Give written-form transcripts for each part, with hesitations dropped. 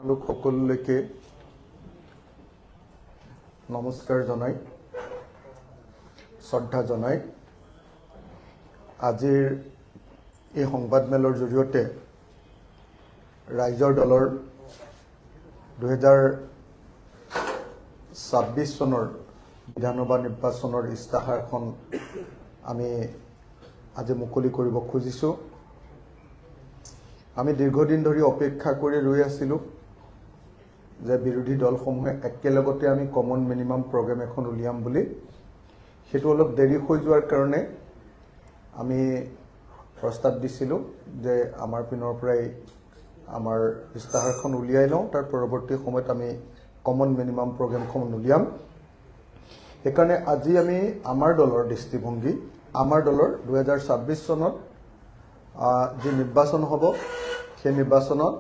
লোক সকলোকে নমস্কাৰ জনাই শ্ৰদ্ধা জনাই আজিৰ এই সংবাদমেলৰ জৰিয়তে ৰাইজৰ দলৰ 2026 চনৰ বিধানসভা নিৰ্বাচনৰ ইস্তাহাৰখন আমি আজি মুকলি কৰিব খুজিছো। আমি দীৰ্ঘদিন ধৰি অপেক্ষা কৰি ৰৈ আছিলোঁ যে বিৰোধী দলসমূহে একেলগতে আমি কমন মিনিমাম প্ৰগ্ৰাম এখন উলিয়াম বুলি। সেইটো অলপ দেৰি হৈ যোৱাৰ কাৰণে আমি প্ৰস্তাৱ দিছিলোঁ যে আমাৰ পিনৰ পৰাই আমাৰ ইস্তাহাৰখন উলিয়াই লওঁ, তাৰ পৰৱৰ্তী সময়ত আমি কমন মিনিমাম প্ৰগ্ৰামখন উলিয়াম। সেইকাৰণে আজি আমি আমাৰ দলৰ দৃষ্টিভংগী, আমাৰ দলৰ 2026 চনত যি নিৰ্বাচন হ'ব সেই নিৰ্বাচনত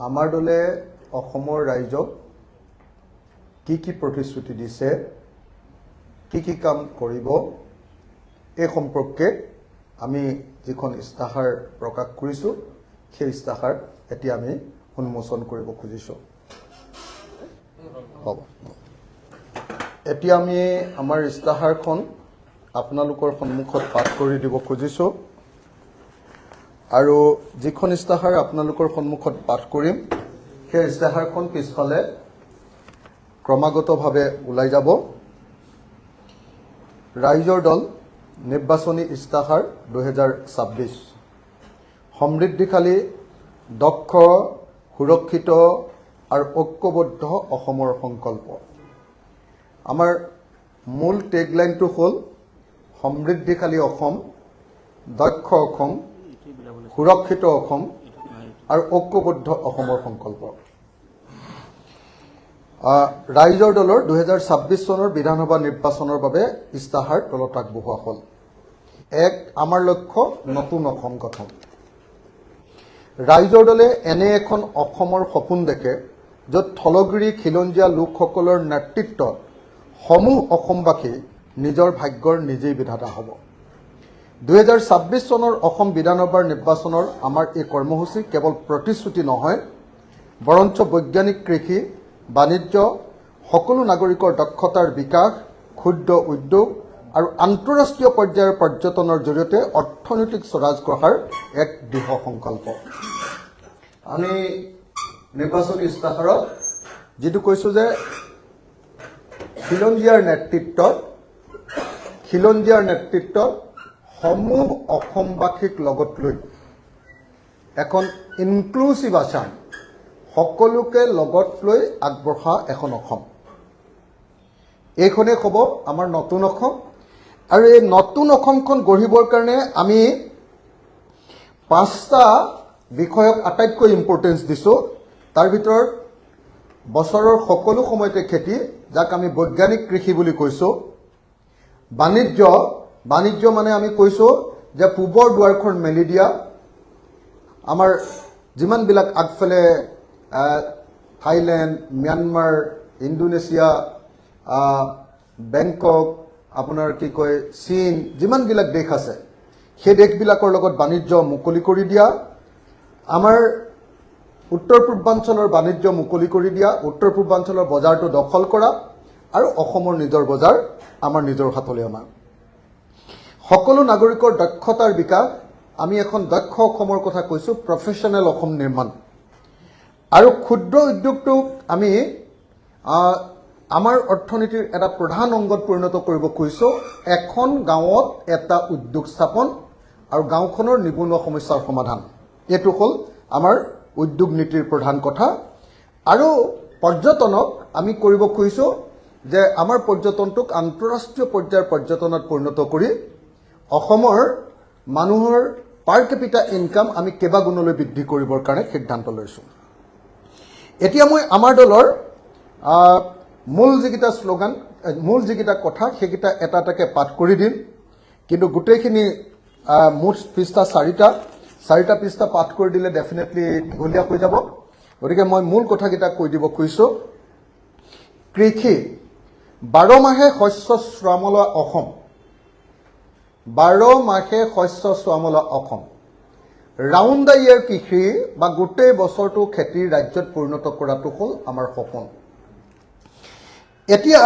আমাৰ দলে অসমৰ ৰাইজক কি প্ৰতিশ্ৰুতি দিছে, কি কাম কৰিব, এই সম্পৰ্কে আমি যিখন ইস্তাহাৰ প্ৰকাশ কৰিছোঁ সেই ইস্তাহাৰ এতিয়া আমি উন্মোচন কৰিব খুজিছোঁ। হ'ব, এতিয়া আমি আমাৰ ইস্তাহাৰখন আপোনালোকৰ সন্মুখত পাঠ কৰি দিব খুজিছোঁ আৰু যিখন ইস্তাহাৰ আপোনালোকৰ সন্মুখত পাঠ কৰিম সেই ইস্তাহাৰখন পিছফালে ক্ৰমাগতভাৱে ওলাই যাব। ৰাইজৰ দল নিৰ্বাচনী ইস্তাহাৰ 2026 সমৃদ্ধিশালী, দক্ষ, সুৰক্ষিত আৰু ঐক্যবদ্ধ অসমৰ সংকল্প। আমাৰ মূল টেগলাইনটো হ'ল সমৃদ্ধিশালী অসম, দক্ষ অসম, সুৰক্ষিত অসম আৰু ঐক্যবদ্ধ অসমৰ সংকল্প। ৰাইজৰ দলৰ 2026 চনৰ বিধানসভা নিৰ্বাচনৰ বাবে ইস্তাহাৰ তলত আগবঢ়োৱা হ'ল। আমাৰ লক্ষ্য নতুন অসম গঠন। ৰাইজৰ দলে এনে এখন অসমৰ সপোন দেখে য'ত থলগিৰি খিলঞ্জীয়া লোকসকলৰ নেতৃত্বত সমূহ অসমবাসী নিজৰ ভাগ্যৰ নিজেই বিধাতা হ'ব। 2026 চনৰ অসম বিধানসভাৰ নিৰ্বাচনৰ আমাৰ এই কৰ্মসূচী কেৱল প্ৰতিশ্ৰুতি নহয়, বৰঞ্চ বৈজ্ঞানিক কৃষি, বাণিজ্য, সকলো নাগৰিকৰ দক্ষতাৰ বিকাশ, ক্ষুদ্ৰ উদ্যোগ আৰু আন্তঃৰাষ্ট্ৰীয় পৰ্যায়ৰ পৰ্যটনৰ জৰিয়তে অৰ্থনৈতিক স্বৰাজ গঢ়াৰ এক দৃঢ় সংকল্প। আমি নিৰ্বাচনী ইস্তাহাৰত যিটো কৈছোঁ যে খিলঞ্জীয়াৰ নেতৃত্বত সমূহ অসমবাসীক লগত লৈ এখন ইনক্লুচিভ আছাম, সকলোকে লগত লৈ আগবঢ়া এখন অসম, এইখনেই হ'ব আমাৰ নতুন অসম। আৰু এই নতুন অসমখন গঢ়িবৰ কাৰণে আমি 5টা বিষয়ক আটাইতকৈ ইম্পৰ্টেঞ্চ দিছোঁ। তাৰ ভিতৰত বছৰৰ সকলো সময়তে খেতি, যাক আমি বৈজ্ঞানিক কৃষি বুলি কৈছোঁ। বাণিজ্য মানে আমি কৈছোঁ যে পূবৰ দুৱাৰখন মেলি দিয়া। আমাৰ যিমানবিলাক আগফালে থাইলেণ্ড, ম্যানমাৰ, ইণ্ডোনেছিয়া, বেংকক, আপোনাৰ কি কয় চীন, যিমানবিলাক দেশ আছে সেই দেশবিলাকৰ লগত বাণিজ্য মুকলি কৰি দিয়া। আমাৰ উত্তৰ পূৰ্বাঞ্চলৰ বাণিজ্য মুকলি কৰি দিয়া, উত্তৰ পূৰ্বাঞ্চলৰ বজাৰটো দখল কৰা আৰু অসমৰ নিজৰ বজাৰ আমাৰ নিজৰ হাতলৈ অনা। সকলো নাগৰিকৰ দক্ষতাৰ বিকাশ, আমি এখন দক্ষ অসমৰ কথা কৈছোঁ, প্ৰফেশ্যনেল অসম নিৰ্মাণ। আৰু ক্ষুদ্ৰ উদ্যোগটোক আমি আমাৰ অৰ্থনীতিৰ এটা প্ৰধান অংগত পৰিণত কৰিব খুজিছোঁ। এখন গাঁৱত এটা উদ্যোগ স্থাপন আৰু গাঁওখনৰ নিবনুৱা সমস্যাৰ সমাধান, এইটো হ'ল আমাৰ উদ্যোগ নীতিৰ প্ৰধান কথা। আৰু পৰ্যটনক আমি কৰিব খুজিছোঁ যে আমাৰ পৰ্যটনটোক আন্তঃৰাষ্ট্ৰীয় পৰ্যায়ৰ পৰ্যটনত পৰিণত কৰি অসমৰ মানুহৰ পাৰ কেপিটা ইনকাম আমি কেইবাগুণলৈ বৃদ্ধি কৰিবৰ কাৰণে সিদ্ধান্ত লৈছোঁ। এতিয়া মই আমাৰ দলৰ মূল যিকেইটা কথা সেইকেইটা এটা এটাকৈ পাঠ কৰি দিম, কিন্তু গোটেইখিনি মুঠ পৃষ্ঠা 4টা পৃষ্ঠা পাঠ কৰি দিলে ডেফিনেটলি দীঘলীয়া হৈ যাব। গতিকে মই মূল কথাকেইটা কৈ দিব খুজিছোঁ। কৃষি, 12 মাহে শস্য শ্যামলা অসম, 12 মাহে শস্য শ্যামলা অসম। ৰাউণ্ড দ্য ইয়েৰ কৃষি বা গোটেই বছৰটো খেতিৰ ৰাজ্যত পৰিণত কৰাটো হ'ল আমাৰ সপোন। এতিয়া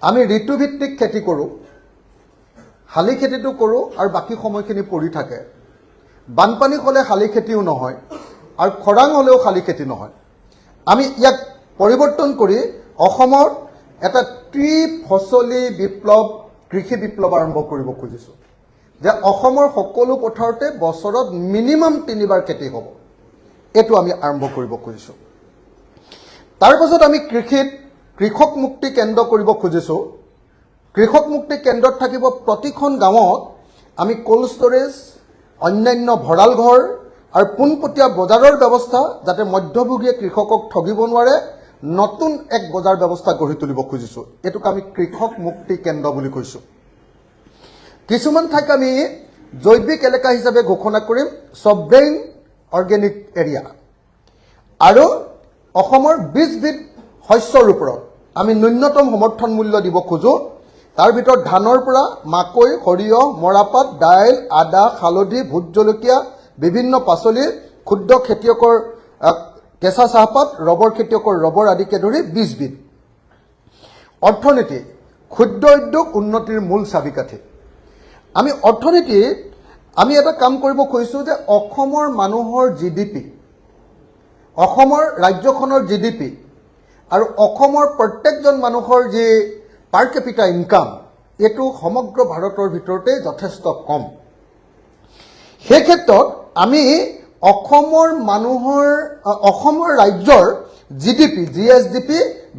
আমি ঋতুভিত্তিক খেতি কৰোঁ, শালি খেতিটো কৰোঁ আৰু বাকী সময়খিনি পৰি থাকে। বানপানী হ'লে শালি খেতিও নহয় আৰু খৰাং হ'লেও শালি খেতি নহয়। আমি ইয়াক পৰিৱৰ্তন কৰি অসমত এটা ত্ৰিফচলী বিপ্লৱ, কৃষি বিপ্লৱ আৰম্ভ কৰিব খুজিছোঁ, যে অসমৰ সকলো পথাৰতে বছৰত মিনিমাম 3বাৰ খেতি হ'ব। এইটো আমি আৰম্ভ কৰিব খুজিছোঁ। তাৰ পাছত আমি কৃষক মুক্তি কেন্দ্ৰ কৰিব খুজিছোঁ। কৃষক মুক্তি কেন্দ্ৰত থাকিব প্ৰতিখন গাঁৱত আমি কোল্ড ষ্টৰেজ, অন্যান্য ভঁৰাল ঘৰ আৰু পোনপটীয়া বজাৰৰ ব্যৱস্থা, যাতে মধ্যভোগীয়ে কৃষকক ঠগিব নোৱাৰে, নতুন এক বজাৰ ব্যৱস্থা গঢ়ি তুলিব খুজিছোঁ। এইটোক আমি কৃষক মুক্তি কেন্দ্ৰ বুলি কৈছোঁ। কিছুমান ঠাইক আমি জৈৱিক এলেকা হিচাপে ঘোষণা কৰিম, ছভৰেইন অৰ্গেনিক এৰিয়া। আৰু অসমৰ 20বিধ শস্যৰ ওপৰত আমি ন্যূনতম সমৰ্থন মূল্য দিব খোজোঁ। তাৰ ভিতৰত ধানৰ পৰা মাকৈ, সৰিয়হ, মৰাপাট, দাইল, আদা, হালধি, ভোট জলকীয়া, বিভিন্ন পাচলি, ক্ষুদ্ৰ খেতিয়কৰ কেঁচা চাহপাত, ৰবৰ খেতিয়কৰ ৰবৰ আদিকে ধৰি 20বিধ। অৰ্থনীতি, ক্ষুদ্ৰ উদ্যোগ উন্নতিৰ মূল চাবিকাঠি। আমি অৰ্থনীতিত আমি এটা কাম কৰিব খুজিছোঁ যে অসমৰ মানুহৰ GDP, অসমৰ ৰাজ্যখনৰ GDP আৰু অসমৰ প্ৰত্যেকজন মানুহৰ যি পাৰ কেপিটা ইনকাম, এইটো সমগ্ৰ ভাৰতৰ ভিতৰতে যথেষ্ট কম। সেই ক্ষেত্ৰত আমি অসমৰ ৰাজ্যৰ GDP, GSDP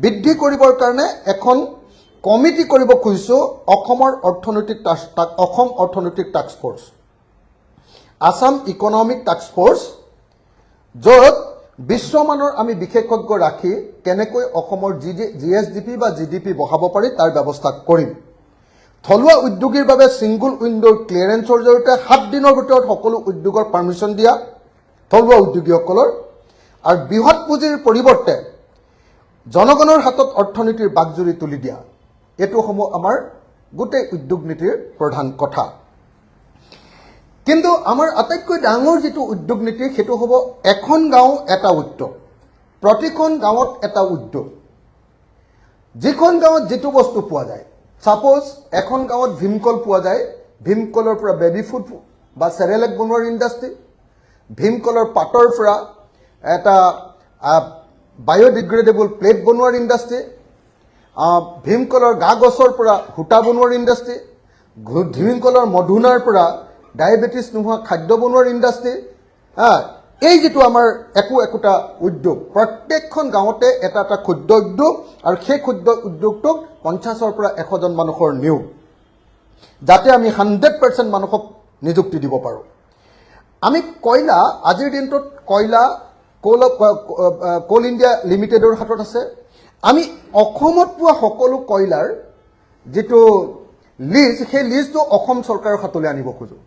বৃদ্ধি কৰিবৰ কাৰণে এখন কমিটি কৰিব খুজিছোঁ, অসম অৰ্থনৈতিক task force, Assam economic task force, য'ত বিশ্বমানৰ আমি বিশেষজ্ঞ ৰাখি কেনেকৈ অসমৰ GSDP বা GDP বঢ়াব পাৰি তাৰ ব্যৱস্থা কৰিম। থলুৱা উদ্যোগীৰ বাবে ছিংগুল উইণ্ডৰ ক্লিয়াৰেন্সৰ জৰিয়তে 7 দিনৰ ভিতৰত সকলো উদ্যোগৰ পাৰ্মিশ্যন দিয়া থলুৱা উদ্যোগীসকলৰ, আৰু বৃহৎ পুঁজিৰ পৰিৱৰ্তে জনগণৰ হাতত অৰ্থনীতিৰ বাগজুৰি তুলি দিয়া। এইটো সমূহ আমাৰ গোটেই উদ্যোগ নীতিৰ প্ৰধান কথা। কিন্তু আমাৰ আটাইতকৈ ডাঙৰ যিটো উদ্যোগ নীতি, সেইটো হ'ব এখন গাঁও এটা উদ্যোগ, প্ৰতিখন গাঁৱত এটা উদ্যোগ। যিখন গাঁৱত যিটো বস্তু পোৱা যায়, ছাপ'জ এখন গাঁৱত ভীমকল পোৱা যায়, ভীমকলৰ পৰা বেবী ফুড বা চেৰেলেক বনোৱাৰ ইণ্ডাষ্ট্ৰী, ভীমকলৰ পাতৰ পৰা এটা বায়'ডিগ্ৰেডেবল প্লেট বনোৱাৰ ইণ্ডাষ্ট্ৰী, ভীমকলৰ গা গছৰ পৰা সূতা বনোৱাৰ ইণ্ডাষ্ট্ৰী, ভীমকলৰ মধুনাৰ পৰা ডায়েবেটিছ নোহোৱা খাদ্য বনোৱাৰ ইণ্ডাষ্ট্ৰী। এই যিটো আমাৰ একোটা উদ্যোগ, প্ৰত্যেকখন গাঁৱতে এটা এটা ক্ষুদ্ৰ উদ্যোগ, আৰু সেই ক্ষুদ্ৰ উদ্যোগটোক 50ৰ পৰা 100জন মানুহৰ নিয়োগ, যাতে আমি 100% মানুহক নিযুক্তি দিব পাৰোঁ। আমি কয়লা, আজিৰ দিনটোত কয়লা কোল ইণ্ডিয়া লিমিটেডৰ হাতত আছে। আমি অসমত পোৱা সকলো কয়লাৰ যিটো লিজ, সেই লিজটো অসম চৰকাৰৰ হাতলৈ আনিব খোজোঁ।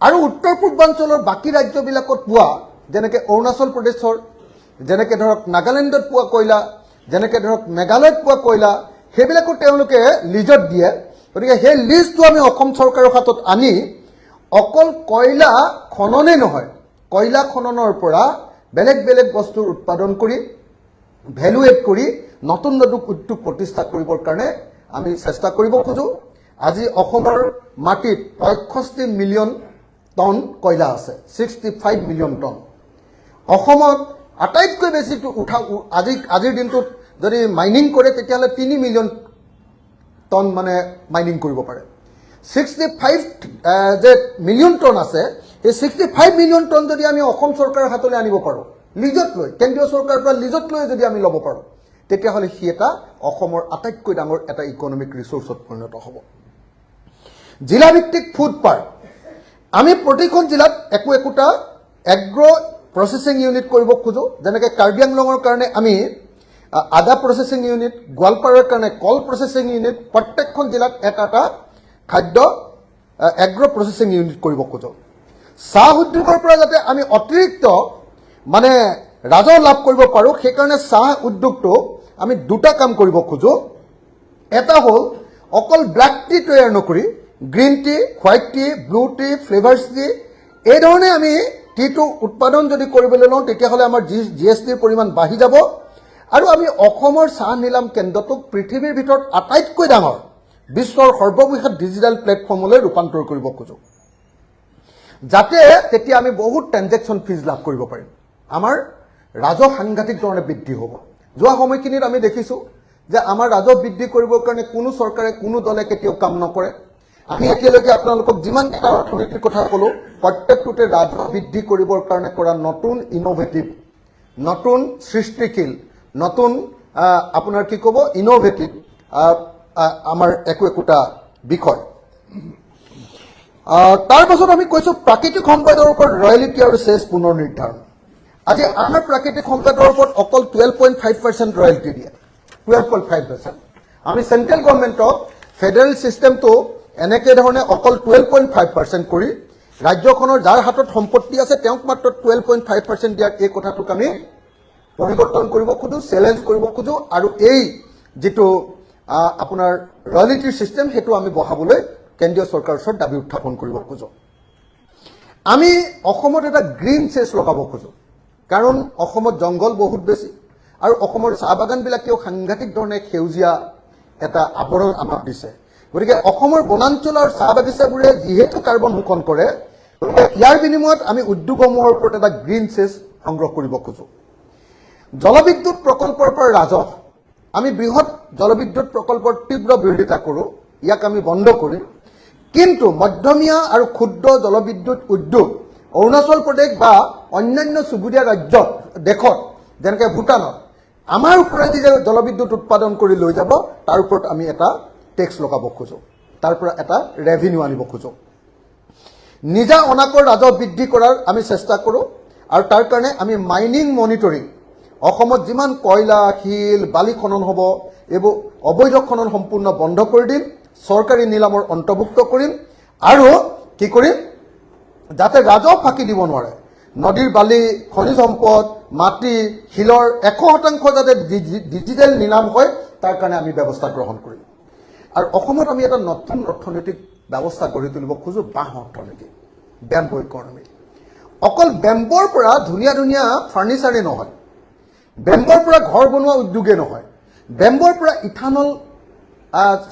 আৰু উত্তৰ পূৰ্বাঞ্চলৰ বাকী ৰাজ্যবিলাকত পোৱা, যেনেকৈ অৰুণাচল প্ৰদেশৰ, যেনেকৈ ধৰক নাগালেণ্ডত পোৱা কয়লা, যেনেকৈ ধৰক মেঘালয়ত পোৱা কয়লা, সেইবিলাকো তেওঁলোকে লিজত দিয়ে। গতিকে সেই লিজটো আমি অসম চৰকাৰৰ হাতত আনি অকল কয়লা খননেই নহয়, কয়লা খননৰ পৰা বেলেগ বেলেগ বস্তুৰ উৎপাদন কৰি, ভেলু এড কৰি নতুন নতুন উদ্যোগ প্ৰতিষ্ঠা কৰিবৰ কাৰণে আমি চেষ্টা কৰিব খোজোঁ। আজি অসমৰ মাটিত 65 মিলিয়ন টন কয়লা আছে, 65 মিলিয়ন টন। অসমত আটাইতকৈ বেছি আজিৰ দিনটোত যদি মাইনিং কৰে, তেতিয়াহ'লে 3 মিলিয়ন টন মানে মাইনিং কৰিব পাৰে। 65 যে মিলিয়ন টন আছে, এই 65 মিলিয়ন টন যদি আমি অসম চৰকাৰৰ হাতলৈ আনিব পাৰোঁ, লিজত লৈ, কেন্দ্ৰীয় চৰকাৰৰ পৰা লিজত লৈ যদি আমি ল'ব পাৰোঁ, তেতিয়াহ'লে সি এটা অসমৰ আটাইতকৈ ডাঙৰ এটা ইকনমিক ৰিচোৰ্চত পৰিণত হ'ব। জিলাভিত্তিক ফুড পাৰ্ক, আমি প্ৰতিখন জিলাত একোটা এগ্ৰ প্ৰচেছিং ইউনিট কৰিব খোজোঁ। যেনেকৈ কাৰ্বি আংলঙৰ কাৰণে আমি আদা প্ৰচেছিং ইউনিট, গোৱালপাৰাৰ কাৰণে কল প্ৰচেছিং ইউনিট, প্ৰত্যেকখন জিলাত এটা খাদ্য এগ্ৰ প্ৰচেছিং ইউনিট কৰিব খোজোঁ। চাহ উদ্যোগৰ পৰা যাতে আমি অতিৰিক্ত মানে ৰাজহ লাভ কৰিব পাৰোঁ, সেইকাৰণে চাহ উদ্যোগটো আমি দুটা কাম কৰিব খোজোঁ। এটা হ'ল অকল ব্লেক টি তৈয়াৰ নকৰি green tea, white tea, blue tea, flavours tea, এই ধৰণে আমি টিটো উৎপাদন যদি কৰিবলৈ লওঁ তেতিয়াহ'লে আমাৰ জিএছটিৰ পৰিমাণ বাঢ়ি যাব আৰু আমি অসমৰ চাহ নিলাম কেন্দ্ৰটোক পৃথিৱীৰ ভিতৰত আটাইতকৈ ডাঙৰ বিশ্বৰ সৰ্ববৃহৎ ডিজিটেল প্লেটফৰ্মলৈ ৰূপান্তৰ কৰিব খোজো যাতে তেতিয়া আমি বহুত ট্ৰানজেকশ্যন ফিজ লাভ কৰিব পাৰিম আমাৰ ৰাজহ সাংঘাতিক ধৰণে বৃদ্ধি হ'ব যোৱা সময়খিনিত আমি দেখিছোঁ যে আমাৰ ৰাজহ বৃদ্ধি কৰিবৰ কাৰণে কোনো চৰকাৰে কোনো দলে কেতিয়াও কাম নকৰে আমি এতিয়ালৈকে আপোনালোকক যিমান এটা অৰ্থনীতিৰ কথা ক'লো প্ৰত্যেকটোতে ৰাজহ বৃদ্ধি কৰিবৰ কাৰণে কৰা নতুন ইনোভেটিভ নতুন সৃষ্টিশীল নতুন আপোনাৰ কি ক'ব ইনোভেটিভ আমাৰ একোটা বিষয় তাৰ পাছত আমি কৈছো প্ৰাকৃতিক সম্পদৰ ওপৰত ৰয়েলিটি আৰু চেছ পুনৰ নিৰ্ধাৰণ আজি আমাৰ প্ৰাকৃতিক সম্পদৰ ওপৰত অকল 12.5% ৰয়েলিটি দিয়ে 12.5% আমি সেন্ট্ৰেল গভৰ্ণমেণ্টক ফেডাৰেল সিস্টেমটো এনেকে ধৰণে অকল 12.5% কৰি ৰাজ্যখনৰ যাৰ হাতত সম্পত্তি আছে তেওঁক মাত্ৰ 12.5% দিয়াৰ এই কথাটোক আমি পৰিৱৰ্তন কৰিব খোজো চেলেঞ্জ কৰিব খোজো আৰু এই যেটো আপোনাৰ ৰয়েলিটি সিস্টেম হেতু আমি বহাবলৈ কেন্দ্ৰীয় চৰকাৰৰ ওচৰত দাবী উত্থাপন কৰিব খোজো আমি অসমত এটা গ্ৰীণ চেছ লগাব খোজো কাৰণ অসমত জংগল বহুত বেছি আৰু অসমৰ চাহ বাগানবিলাকেও সাংঘাতিক ধৰণে সেউজীয়া এটা আৱৰণ আমাক দিছে গতিকে অসমৰ বনাঞ্চল আৰু চাহ বাগিচাবোৰে যিহেতু কাৰ্বন শোষণ কৰে ইয়াৰ বিনিময়ত আমি উদ্যোগসমূহৰ ওপৰত এটা গ্ৰীণ চেছ সংগ্ৰহ কৰিব খোজো জলবিদ্যুৎ প্ৰকল্পৰ পৰা ৰাজহ আমি বৃহৎ জলবিদ্যুৎ প্ৰকল্পৰ তীব্ৰ বিৰোধিতা কৰো ইয়াক আমি বন্ধ কৰিম কিন্তু মধ্যমীয়া আৰু ক্ষুদ্ৰ জলবিদ্যুৎ উদ্যোগ অৰুণাচল প্ৰদেশ বা অন্যান্য চুবুৰীয়া ৰাজ্যত দেশত যেনেকৈ ভূটানত আমাৰ ওপৰেদি যে জলবিদ্যুৎ উৎপাদন কৰি লৈ যাব তাৰ ওপৰত আমি এটা টেক্স লগাব খোজো তাৰ পৰা এটা ৰেভিনিউ আনিব খোজো নিজা অনাকৰ ৰাজহ বৃদ্ধি কৰাৰ আমি চেষ্টা কৰো আৰু তাৰ কাৰণে আমি মাইনিং মনিটৰিং অসমত যিমান কয়লা শিল বালি খনন হ'ব এইবোৰ অবৈধ খনন সম্পূৰ্ণ বন্ধ কৰি দিম চৰকাৰী নিলামৰ অন্তৰ্ভুক্ত কৰিম আৰু কি কৰিম যাতে ৰাজহ ফাঁকি দিব নোৱাৰে নদীৰ বালি খনিজ সম্পদ মাটি শিলৰ 100% যাতে ডিজিটেল নিলাম হয় তাৰ কাৰণে আমি ব্যৱস্থা গ্ৰহণ কৰিম আৰু অসমত আমি এটা নতুন অৰ্থনৈতিক ব্যৱস্থা গঢ়ি তুলিব খোজো বাঁহ অৰ্থনীতি বেম্বো ইকনমি অকল বেম্বৰ পৰা ধুনীয়া ধুনীয়া ফাৰ্নিচাৰে নহয় বেম্বৰ পৰা ঘৰ বনোৱা উদ্যোগে নহয় বেম্বৰ পৰা ইথানল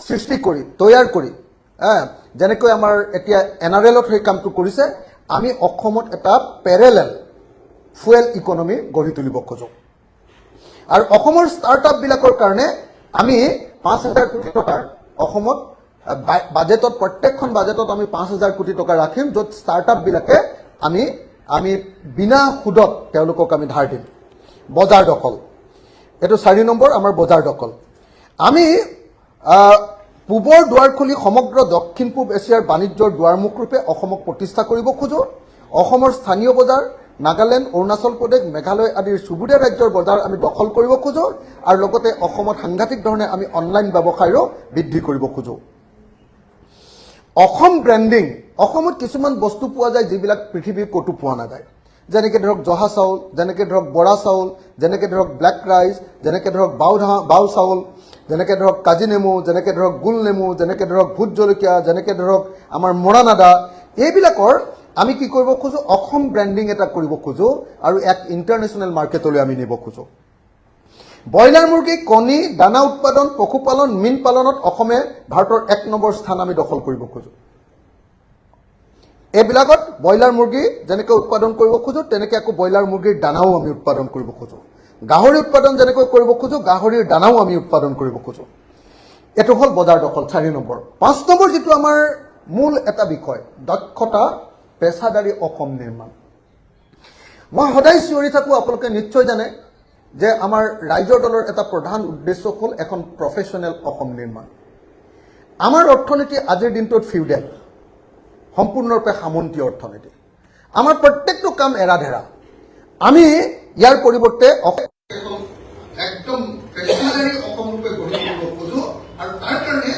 সৃষ্টি কৰি তৈয়াৰ কৰি যেনেকৈ আমাৰ এতিয়া এনআৰএলত সেই কামটো কৰিছে আমি অসমত এটা পেৰেলেল ফুয়েল ইকনমি গঢ়ি তুলিব খোজো আৰু অসমৰ ষ্টাৰ্টআপ বিলাকৰ কাৰণে আমি 5,000 কোটি টকাৰ অসমত বাজেটত প্ৰত্যেকখন বাজেটত আমি 5,000 কোটি টকা ৰাখিম য'ত ষ্টাৰ্টআপ বিলাকে আমি বিনা সুদত তেওঁলোকক আমি ধাৰ দিম বজাৰ দখল এটো 4 নম্বৰ আমাৰ বজাৰ দখল আমি পূবৰ দুৱাৰ খুলি সমগ্ৰ দক্ষিণ পূব এছিয়াৰ বাণিজ্যৰ দুৱাৰমুখ ৰূপে অসমক প্ৰতিষ্ঠা কৰিব খোজো অসমৰ স্থানীয় বজাৰ নাগালেণ্ড অৰুণাচল প্ৰদেশ মেঘালয় আদিৰ চুবুৰীয়া ৰাজ্যৰ বজাৰ আমি দখল কৰিব খোজো আৰু লগতে অসমত সাংঘাতিক ধৰণে আমি অনলাইন ব্যৱসায়ৰো বৃদ্ধি কৰিব খোজো অসম ব্ৰেণ্ডিং অসমত কিছুমান বস্তু পোৱা যায় যিবিলাক পৃথিৱীৰ ক'তো পোৱা নাযায় যেনেকৈ ধৰক জহা চাউল যেনেকৈ ধৰক বৰা চাউল যেনেকৈ ধৰক ব্লেক ৰাইচ যেনেকৈ ধৰক বাও চাউল যেনেকৈ ধৰক কাজি নেমু যেনেকৈ ধৰক গোল নেমু যেনেকৈ ধৰক ভোট জলকীয়া যেনেকৈ ধৰক আমাৰ মৰানাদা এইবিলাকৰ আমি কি কৰিব খোজো অসম ব্ৰেণ্ডিং এটা কৰিব খোজো আৰু এক ইণ্টাৰনেশ্যনেল মাৰ্কেটলৈ আমি নিব খোজো ব্ৰইলাৰ মুৰ্গী কণী দানা উৎপাদন পশুপালন মীন পালনত অসমে ভাৰতৰ 1 নম্বৰ স্থান আমি দখল কৰিব খোজো এইবিলাকত ব্ৰইলাৰ মুৰ্গী যেনেকৈ উৎপাদন কৰিব খোজো তেনেকৈ আকৌ ব্ৰইলাৰ মুৰ্গীৰ দানাও আমি উৎপাদন কৰিব খোজো গাহৰি উৎপাদন যেনেকৈ কৰিব খোজো গাহৰিৰ দানাও আমি উৎপাদন কৰিব খোজো এটো হল বজাৰ দখল 4 নম্বৰ 5 নম্বৰ যেটো আমাৰ মূল এটা বিষয় দক্ষতা পেছাদাৰী অসম নিৰ্মাণ মই সদায় চিঞৰি থাকো আপোনালোকে নিশ্চয় জানে যে আমাৰ ৰাজ্যৰ দলৰ এটা প্ৰধান উদ্দেশ্য হ'ল এখন প্ৰফেশনেল অসম নিৰ্মাণ আমাৰ অৰ্থনীতি আজিৰ দিনটোত ফিউডাল সম্পূৰ্ণৰূপে সামন্তি অৰ্থনীতি আমাৰ প্ৰত্যেকটো কাম এৰাধেৰা আমি ইয়াৰ পৰিৱৰ্তে একদম পেছাদাৰী অসম ৰূপে গঢ়ি তুলিব খোজো আৰু তাৰ কাৰণে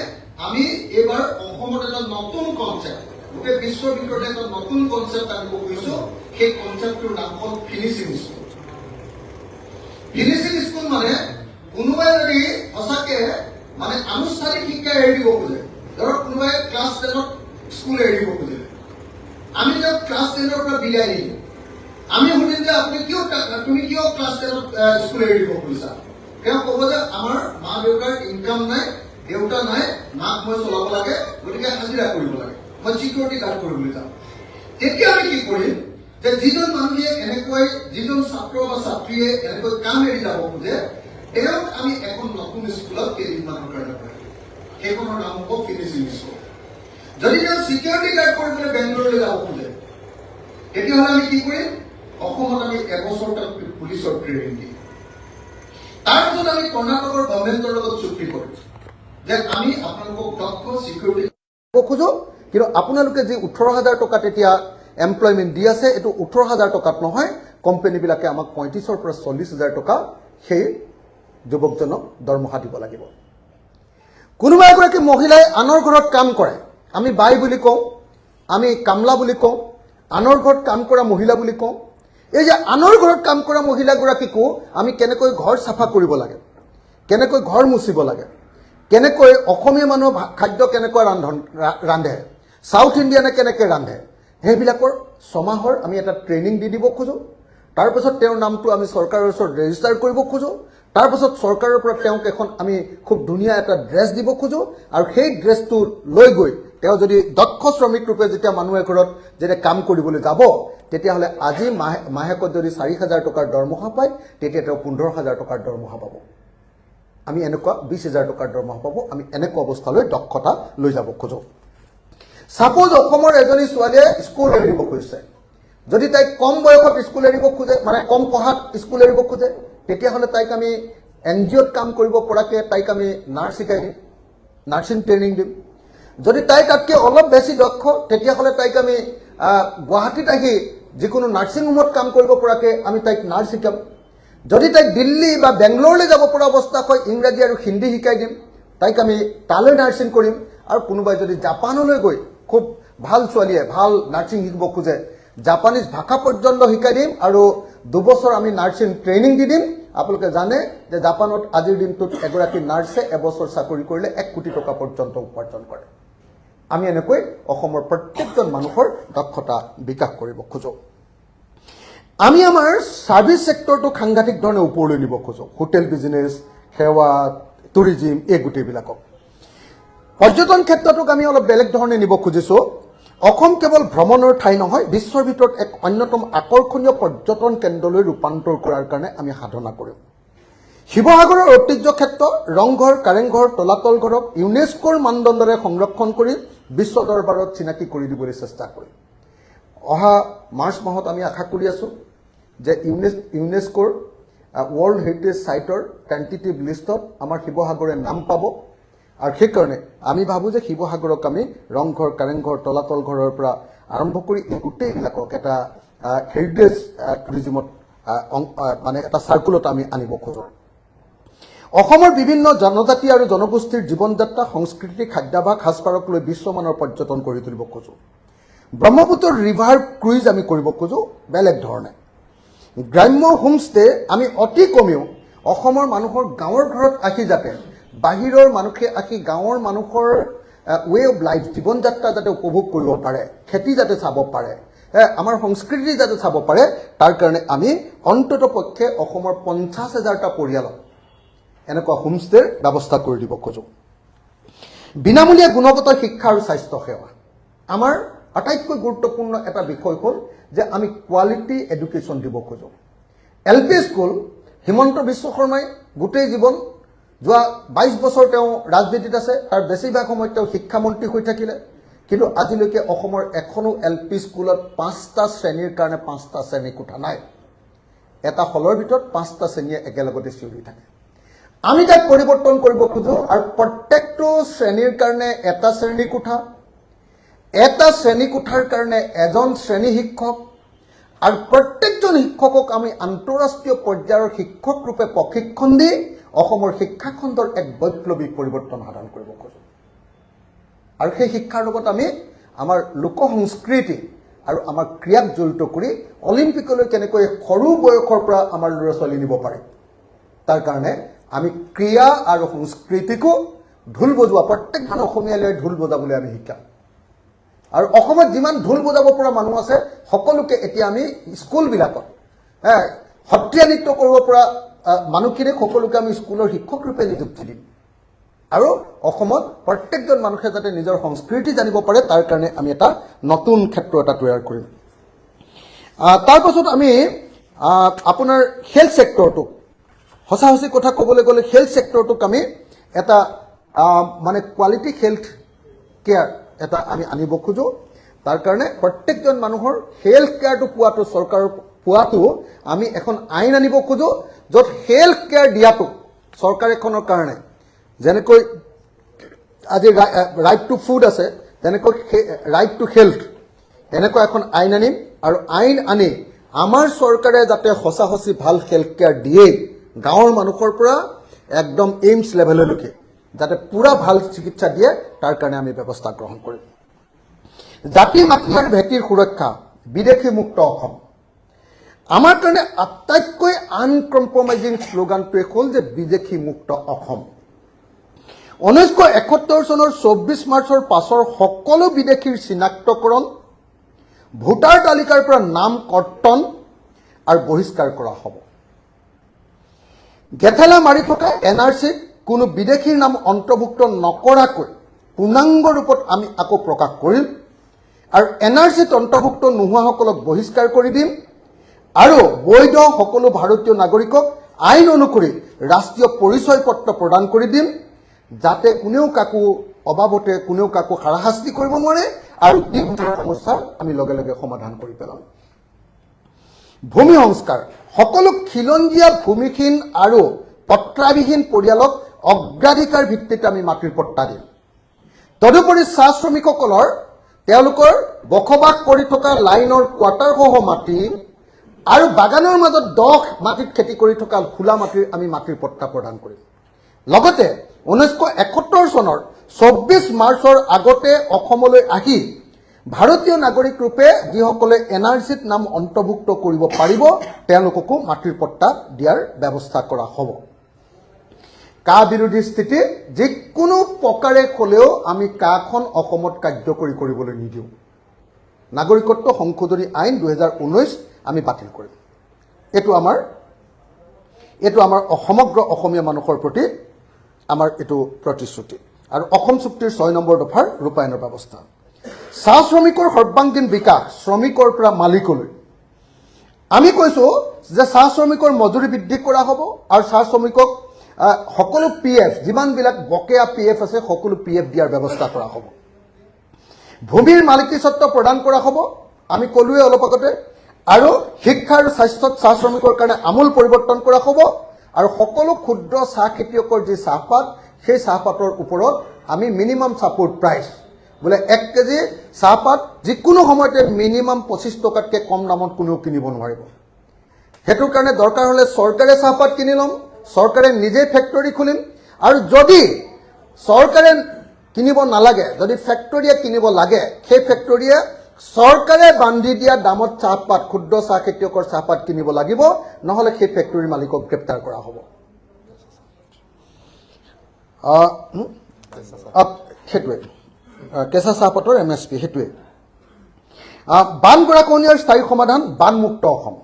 আমি এবাৰ অসমত এটা নতুন কনচেপ্ট গোটেই বিশ্বৰ ভিতৰত এটা নতুন কনচেপ্ট আনিব খুজিছো সেই কনচেপ্টটোৰ নাম হ'ল ফিনিচিং স্কুল ফিনিচিং স্কুল মানে কোনোবাই যদি সঁচাকে মানে আনুষ্ঠানিক শিক্ষা এৰি দিব খোজে ধৰক কোনোবাই ক্লাছ 10ত স্কুল এৰি দিব খোজে আমি তেওঁক ক্লাছ 10ৰ পৰা বিদায় দিলোঁ আমি সুধিম যে তুমি কিয় ক্লাছ 10 স্কুল এৰি দিব খুজিছা তেওঁ ক'ব যে আমাৰ মা দেউতাৰ ইনকাম নাই দেউতা নাই মাক মই চলাব লাগে গতিকে হাজিৰা কৰিব লাগে মই চিকিউৰিটি গাৰ্ড কৰিবলৈ যাম তেতিয়া আমি কি কৰিম যে যিজন মানুহে এনেকৈ যিজন ছাত্ৰ বা ছাত্ৰীয়ে এনেকৈ কাম এৰি যাব খোজে তেওঁক আমি এখন নতুন স্কুলত কেইদিনমানৰ কাৰণে পঢ়াম সেইখনৰ নাম হ'ব ফিনিচিং স্কুল যদি তেওঁ চিকিউৰিটি গাৰ্ড কৰিবলৈ বেংগলোৰলৈ যাব খোজে তেতিয়াহ'লে আমি কি কৰিম অসমত আমি এবছৰ তাক পুলিচৰ ট্ৰেইনিং দিম তাৰপিছত আমি কৰ্ণাটকৰ গভৰ্ণমেণ্টৰ লগত চুক্তি কৰিম যে আমি আপোনালোকক দক্ষ চিকিউৰিটি খোজো কিন্তু আপোনালোকে যি 18,000 টকা তেতিয়া এমপ্লয়মেণ্ট দি আছে এইটো 18,000 টকাত নহয় কোম্পানীবিলাকে আমাক 35,000 পৰা 40,000 টকা সেই যুৱকজনক দৰমহা দিব লাগিব কোনোবা এগৰাকী মহিলাই আনৰ ঘৰত কাম কৰে আমি বাই বুলি কওঁ আমি কামলা বুলি কওঁ আনৰ ঘৰত কাম কৰা মহিলা বুলি কওঁ এই যে আনৰ ঘৰত কাম কৰা মহিলাগৰাকীকো আমি কেনেকৈ ঘৰ চাফা কৰিব লাগে কেনেকৈ ঘৰ মুচিব লাগে কেনেকৈ অসমীয়া মানুহ খাদ্য কেনেকৈ ৰান্ধে সাউথ ইণ্ডিয়ানে কেনেকৈ ৰান্ধে সেইবিলাকৰ ছমাহৰ আমি এটা ট্ৰেইনিং দি দিব খোজোঁ তাৰপিছত তেওঁৰ নামটো আমি চৰকাৰৰ ওচৰত ৰেজিষ্টাৰ কৰিব খোজোঁ তাৰপিছত চৰকাৰৰ পৰা তেওঁক এখন আমি খুব ধুনীয়া এটা ড্ৰেছ দিব খোজোঁ আৰু সেই ড্ৰেছটো লৈ গৈ তেওঁ যদি দক্ষ শ্ৰমিক ৰূপে যেতিয়া মানুহে ঘৰত যেতিয়া কাম কৰিবলৈ যাব তেতিয়াহ'লে আজি মাহেকত যদি 4,000 টকাৰ দৰমহা পায় তেতিয়া তেওঁ 15,000 টকাৰ দৰমহা পাব আমি এনেকুৱা 20,000 টকাৰ দৰমহা পাব আমি এনেকুৱা অৱস্থালৈ দক্ষতা লৈ যাব খোজোঁ সাপোজ অসমৰ এজনী ছোৱালীয়ে স্কুল এৰিব খুজিছে যদি তাইক কম বয়সত স্কুল এৰিব খোজে মানে কম পঢ়াত স্কুল এৰিব খোজে তেতিয়াহ'লে তাইক আমি এনজিঅ'ত কাম কৰিব পৰাকৈ তাইক আমি নাৰ্ছ শিকাই দিম নাৰ্ছিং ট্ৰেইনিং দিম যদি তাই তাতকৈ অলপ বেছি দক্ষ তেতিয়াহ'লে তাইক আমি গুৱাহাটীত আহি যিকোনো নাৰ্ছিং হোমত কাম কৰিব পৰাকৈ আমি তাইক নাৰ্ছ শিকাম যদি তাইক দিল্লী বা বেংগলোৰলৈ যাব পৰা অৱস্থা হয় ইংৰাজী আৰু হিন্দী শিকাই দিম তাইক আমি তালৈ নাৰ্ছিং কৰিম আৰু কোনোবাই যদি জাপানলৈ গৈ খুব ভাল ছোৱালীয়ে ভাল নাৰ্ছিং শিকিব খোজে জাপানীজ ভাষা পৰ্যন্ত শিকাই দিম আৰু 2 বছৰ আমি নাৰ্ছিং ট্ৰেইনিং দি দিম আপোনালোকে জানে যে জাপানত আজিৰ দিনটোত এগৰাকী নাৰ্ছে এবছৰ চাকৰি কৰিলে 1 কোটি টকা পৰ্যন্ত উপাৰ্জন কৰে আমি এনেকৈ অসমৰ প্ৰত্যেকজন মানুহৰ দক্ষতা বিকাশ কৰিব খোজোঁ আমি আমাৰ সাৰ্ভিস সেক্টৰটো সাংঘাতিক ধৰণে ওপৰলৈ নিব খোজোঁ হোটেল বিজনেছ সেৱা টুৰিজিম এই গোটেইবিলাকক পৰ্যটন ক্ষেত্ৰটোক আমি অলপ বেলেগ ধৰণে নিব খুজিছোঁ অসম কেৱল ভ্ৰমণৰ ঠাই নহয় বিশ্বৰ ভিতৰত এক অন্যতম আকৰ্ষণীয় পৰ্যটন কেন্দ্ৰলৈ ৰূপান্তৰ কৰাৰ কাৰণে আমি সাধনা কৰিম শিৱসাগৰৰ ঐতিহ্য ক্ষেত্ৰ ৰংঘৰ কাৰেংঘৰ তলাতল ঘৰক ইউনেস্কোৰ মানদণ্ডৰে সংৰক্ষণ কৰি বিশ্ব দৰবাৰত চিনাকি কৰি দিবলৈ চেষ্টা কৰিম অহা মাৰ্চ মাহত আমি আশা কৰি আছোঁ যে ইউনেস্কোৰ ৱৰ্ল্ড হেৰিটেজ সাইটৰ টেন্টেটিভ লিষ্টত আমাৰ শিৱসাগৰে নাম পাব আৰু সেইকাৰণে আমি ভাবোঁ যে শিৱসাগৰক আমি ৰংঘৰ কাৰেংঘৰ তলাতল ঘৰৰ পৰা আৰম্ভ কৰি গোটেইবিলাকক এটা হেৰিটেজ টুৰিজিমত মানে এটা চাৰ্কুলত আমি আনিব খোজোঁ অসমৰ বিভিন্ন জনজাতি আৰু জনগোষ্ঠীৰ জীৱন যাত্ৰা সংস্কৃতি খাদ্যাভাস সাজপাৰক লৈ বিশ্বমানৰ পৰ্যটন কৰি তুলিব খোজোঁ ব্ৰহ্মপুত্ৰ ৰিভাৰ ক্ৰুইজ আমি কৰিব খোজোঁ বেলেগ ধৰণে গ্ৰাম্য হোমষ্টে আমি অতি কমেও অসমৰ মানুহৰ গাঁৱৰ ঘৰত আহি যাতে বাহিৰৰ মানুহে আহি গাঁৱৰ মানুহৰ ৱে অফ লাইফ জীৱন যাত্ৰা যাতে উপভোগ কৰিব পাৰে খেতি যাতে চাব পাৰে আমাৰ সংস্কৃতি যাতে চাব পাৰে তাৰ কাৰণে আমি অন্ততঃ পক্ষে অসমৰ 50,000টা পৰিয়ালক এনেকুৱা হোমষ্টেৰ ব্যৱস্থা কৰি দিব খোজোঁ বিনামূলীয়া গুণগত শিক্ষা আৰু স্বাস্থ্য সেৱা আমাৰ আটাইতকৈ গুৰুত্বপূৰ্ণ এটা বিষয় হ'ল যে আমি কোৱালিটি এডুকেশ্যন দিব খোজোঁ LP স্কুল হিমন্ত বিশ্ব শৰ্মাই গোটেই জীৱন যোৱা 22 বছৰ তেওঁ ৰাজনীতিত আছে তাৰ বেছিভাগ সময় তেওঁ শিক্ষামন্ত্ৰী হৈ থাকিলে কিন্তু আজিলৈকে অসমৰ এখনো LP স্কুলত 5টা শ্ৰেণীৰ কাৰণে 5টা শ্ৰেণী কোঠা নাই এটা হলৰ ভিতৰত 5টা শ্ৰেণীয়ে একেলগতে চিঞৰি থাকে আমি তাক পৰিৱৰ্তন কৰিব খোজোঁ আৰু প্ৰত্যেকটো শ্ৰেণীৰ কাৰণে এটা শ্ৰেণী কোঠা এটা শ্ৰেণী কোঠাৰ কাৰণে এজন শ্ৰেণী শিক্ষক আৰু প্ৰত্যেকজন শিক্ষকক আমি আন্তঃৰাষ্ট্ৰীয় পৰ্যায়ৰ শিক্ষক ৰূপে প্ৰশিক্ষণ দি অসমৰ শিক্ষা খণ্ডৰ এক বৈপ্লৱিক পৰিৱৰ্তন সাধন কৰিব খোজোঁ আৰু সেই শিক্ষাৰ লগত আমি আমাৰ লোক সংস্কৃতি আৰু আমাৰ ক্ৰিয়াক জড়িত কৰি অলিম্পিকলৈ কেনেকৈ সৰু বয়সৰ পৰা আমাৰ ল'ৰা ছোৱালী নিব পাৰে তাৰ কাৰণে আমি ক্ৰিয়া আৰু সংস্কৃতিকো ঢোল বজোৱা প্ৰত্যেকজন অসমীয়ালৈ ঢোল বজাবলৈ আমি শিকাম আৰু অসমত যিমান ঢোল বজাব পৰা মানুহ আছে সকলোকে এতিয়া আমি স্কুলবিলাকত সত্ৰীয়া নৃত্য কৰিব পৰা মানুহখিনিক সকলোকে আমি স্কুলৰ শিক্ষক ৰূপে নিযুক্তি দিম আৰু অসমত প্ৰত্যেকজন মানুহে যাতে নিজৰ সংস্কৃতি জানিব পাৰে তাৰ কাৰণে আমি এটা নতুন ক্ষেত্ৰ এটা তৈয়াৰ কৰিম তাৰ পাছত আমি আপোনাৰ হেলথ সেক্টৰটোক সঁচা সঁচি কথা ক'বলৈ গ'লে হেলথ সেক্টৰটোক আমি এটা মানে কোৱালিটি হেলথ কেয়াৰ এটা আমি আনিব খোজো তাৰ কাৰণে প্ৰত্যেকজন মানুহৰ হেলথ কেয়াৰটো পোৱাটো চৰকাৰৰ পোৱাটো আমি এখন আইন আনিব খোজো য'ত হেলথ কেয়াৰ দিয়াটো চৰকাৰ এখনৰ কাৰণে যেনেকৈ আজি ৰাইট টু ফুড আছে তেনেকৈ ৰাইট টু হেলথ এনেকুৱা এখন আইন আনিম আৰু আইন আনি আমাৰ চৰকাৰে যাতে সঁচা সঁচি ভাল হেলথ কেয়াৰ দিয়ে গাঁৱৰ মানুহৰ পৰা একদম এইমছ লেভেললৈকে যাতে পুৰা ভাল চিকিৎসা দিয়ে তাৰ কাৰণে আমি ব্যৱস্থা গ্ৰহণ কৰিম জাতি মাটি আৰু ভেটিৰ সুৰক্ষা বিদেশী মুক্ত অসম আমাৰ কাৰণে আটাইতকৈ আনকম্প্ৰমাইজিং শ্লোগানটোৱে হ'ল যে বিদেশী মুক্ত অসম 1971 চনৰ 24 মাৰ্চৰ পাছৰ সকলো বিদেশীৰ চিনাক্তকৰণ ভোটাৰ তালিকাৰ পৰা নাম কৰ্তন আৰু বহিষ্কাৰ কৰা হ'ব গেথেলা মাৰি থকা এনআৰচিত কোনো বিদেশীৰ নাম অন্তৰ্ভুক্ত নকৰাকৈ পূৰ্ণাংগ ৰূপত আমি আকৌ প্ৰকাশ কৰিম আৰু এনআৰচিত অন্তৰ্ভুক্ত নোহোৱাসকলক বহিষ্কাৰ কৰি দিম আৰু বৈধ সকলো ভাৰতীয় নাগৰিকক আইন অনুসৰি ৰাষ্ট্ৰীয় পৰিচয় পত্ৰ প্ৰদান কৰি দিম যাতে কোনেও কাকো অবাবতে কোনেও কাকো হাৰাশাস্তি কৰিব নোৱাৰে আৰু এই সমস্যা আমি লগে লগে সমাধান কৰি পেলাম ভূমি সংস্কাৰ সকলো খিলঞ্জীয়া ভূমিহীন আৰু পত্ৰাবিহীন পৰিয়ালক অগ্ৰাধিকাৰ ভিত্তিত আমি মাটিৰ পট্টা দিম তদুপৰি চাহ শ্ৰমিকসকলৰ তেওঁলোকৰ বসবাস কৰি থকা লাইনৰ কোৱাৰ্টাৰসহ মাটি আৰু বাগানৰ মাজত দহ মাটিত খেতি কৰি থকা খোলা মাটিৰ আমি মাটিৰ পট্টা প্ৰদান কৰিম লগতে 1971 চনৰ 24 মাৰ্চৰ আগতে অসমলৈ আহি ভাৰতীয় নাগৰিক ৰূপে যিসকলে এনআৰচিত নাম অন্তৰ্ভুক্ত কৰিব পাৰিব তেওঁলোককো মাটিৰ পট্টা দিয়াৰ ব্যৱস্থা কৰা হ'ব কা বিৰোধী স্থিতি যিকোনো প্ৰকাৰে হ'লেও আমি কাখন অসমত কাৰ্যকৰী কৰিবলৈ নিদিওঁ নাগৰিকত্ব সংশোধনী আইন 2019 আমি বাতিল কৰিম এটো আমাৰ সমগ্ৰ অসমীয়া মানুহৰ প্ৰতি আমাৰ এটো প্ৰতিশ্ৰুতি আৰু অসম চুক্তিৰ 6 নম্বৰ দফাৰ ৰূপায়ণৰ ব্যৱস্থা চাহ শ্ৰমিকৰ সৰ্বাংগীন বিকাশ শ্ৰমিকৰ পৰা মালিকলৈ আমি কৈছো যে চাহ শ্ৰমিকৰ মজুৰি বৃদ্ধি কৰা হ'ব আৰু চাহ শ্ৰমিকক সকলো পিএফ যিমানবিলাক বকেয়া পিএফ আছে সকলো পিএফ দিয়াৰ ব্যৱস্থা কৰা হ'ব ভূমিৰ মালিকী স্বত্ব প্ৰদান কৰা হ'ব আমি কলোৱে অলপ আগতে আৰু শিক্ষা আৰু স্বাস্থ্যত চাহ শ্ৰমিকৰ কাৰণে আমূল পৰিৱৰ্তন কৰা হ'ব আৰু সকলো ক্ষুদ্ৰ চাহ খেতিয়কৰ যি চাহপাত সেই চাহপাতৰ ওপৰত আমি মিনিমাম ছাপোৰ্ট প্ৰাইচ বোলে 1 কেজি চাহপাত যিকোনো সময়তে মিনিমাম 25 টকাতকৈ কম দামত কোনেও কিনিব নোৱাৰিব হেতুৰ কাৰণে দৰকাৰ হ'লে চৰকাৰে চাহপাত কিনি ল'ম চৰকাৰে নিজে ফেক্টৰী খুলিম আৰু যদি চৰকাৰে কিনিব নালাগে যদি ফেক্টৰীয়ে কিনিব লাগে সেই ফেক্টৰীয়ে চৰকাৰে বান্ধি দিয়া দামত চাহপাত ক্ষুদ্ৰ চাহ খেতিয়কৰ চাহপাত কিনিব লাগিব নহলে সেই ফেক্টৰীৰ মালিকক গ্ৰেপ্তাৰ কৰা হ'ব হেতুৱে কেঁচা চাহপাতৰ এমএছপি হেতুৱে বান গৰাখহনীয়াৰ স্থায়ী সমাধান বানমুক্ত অসম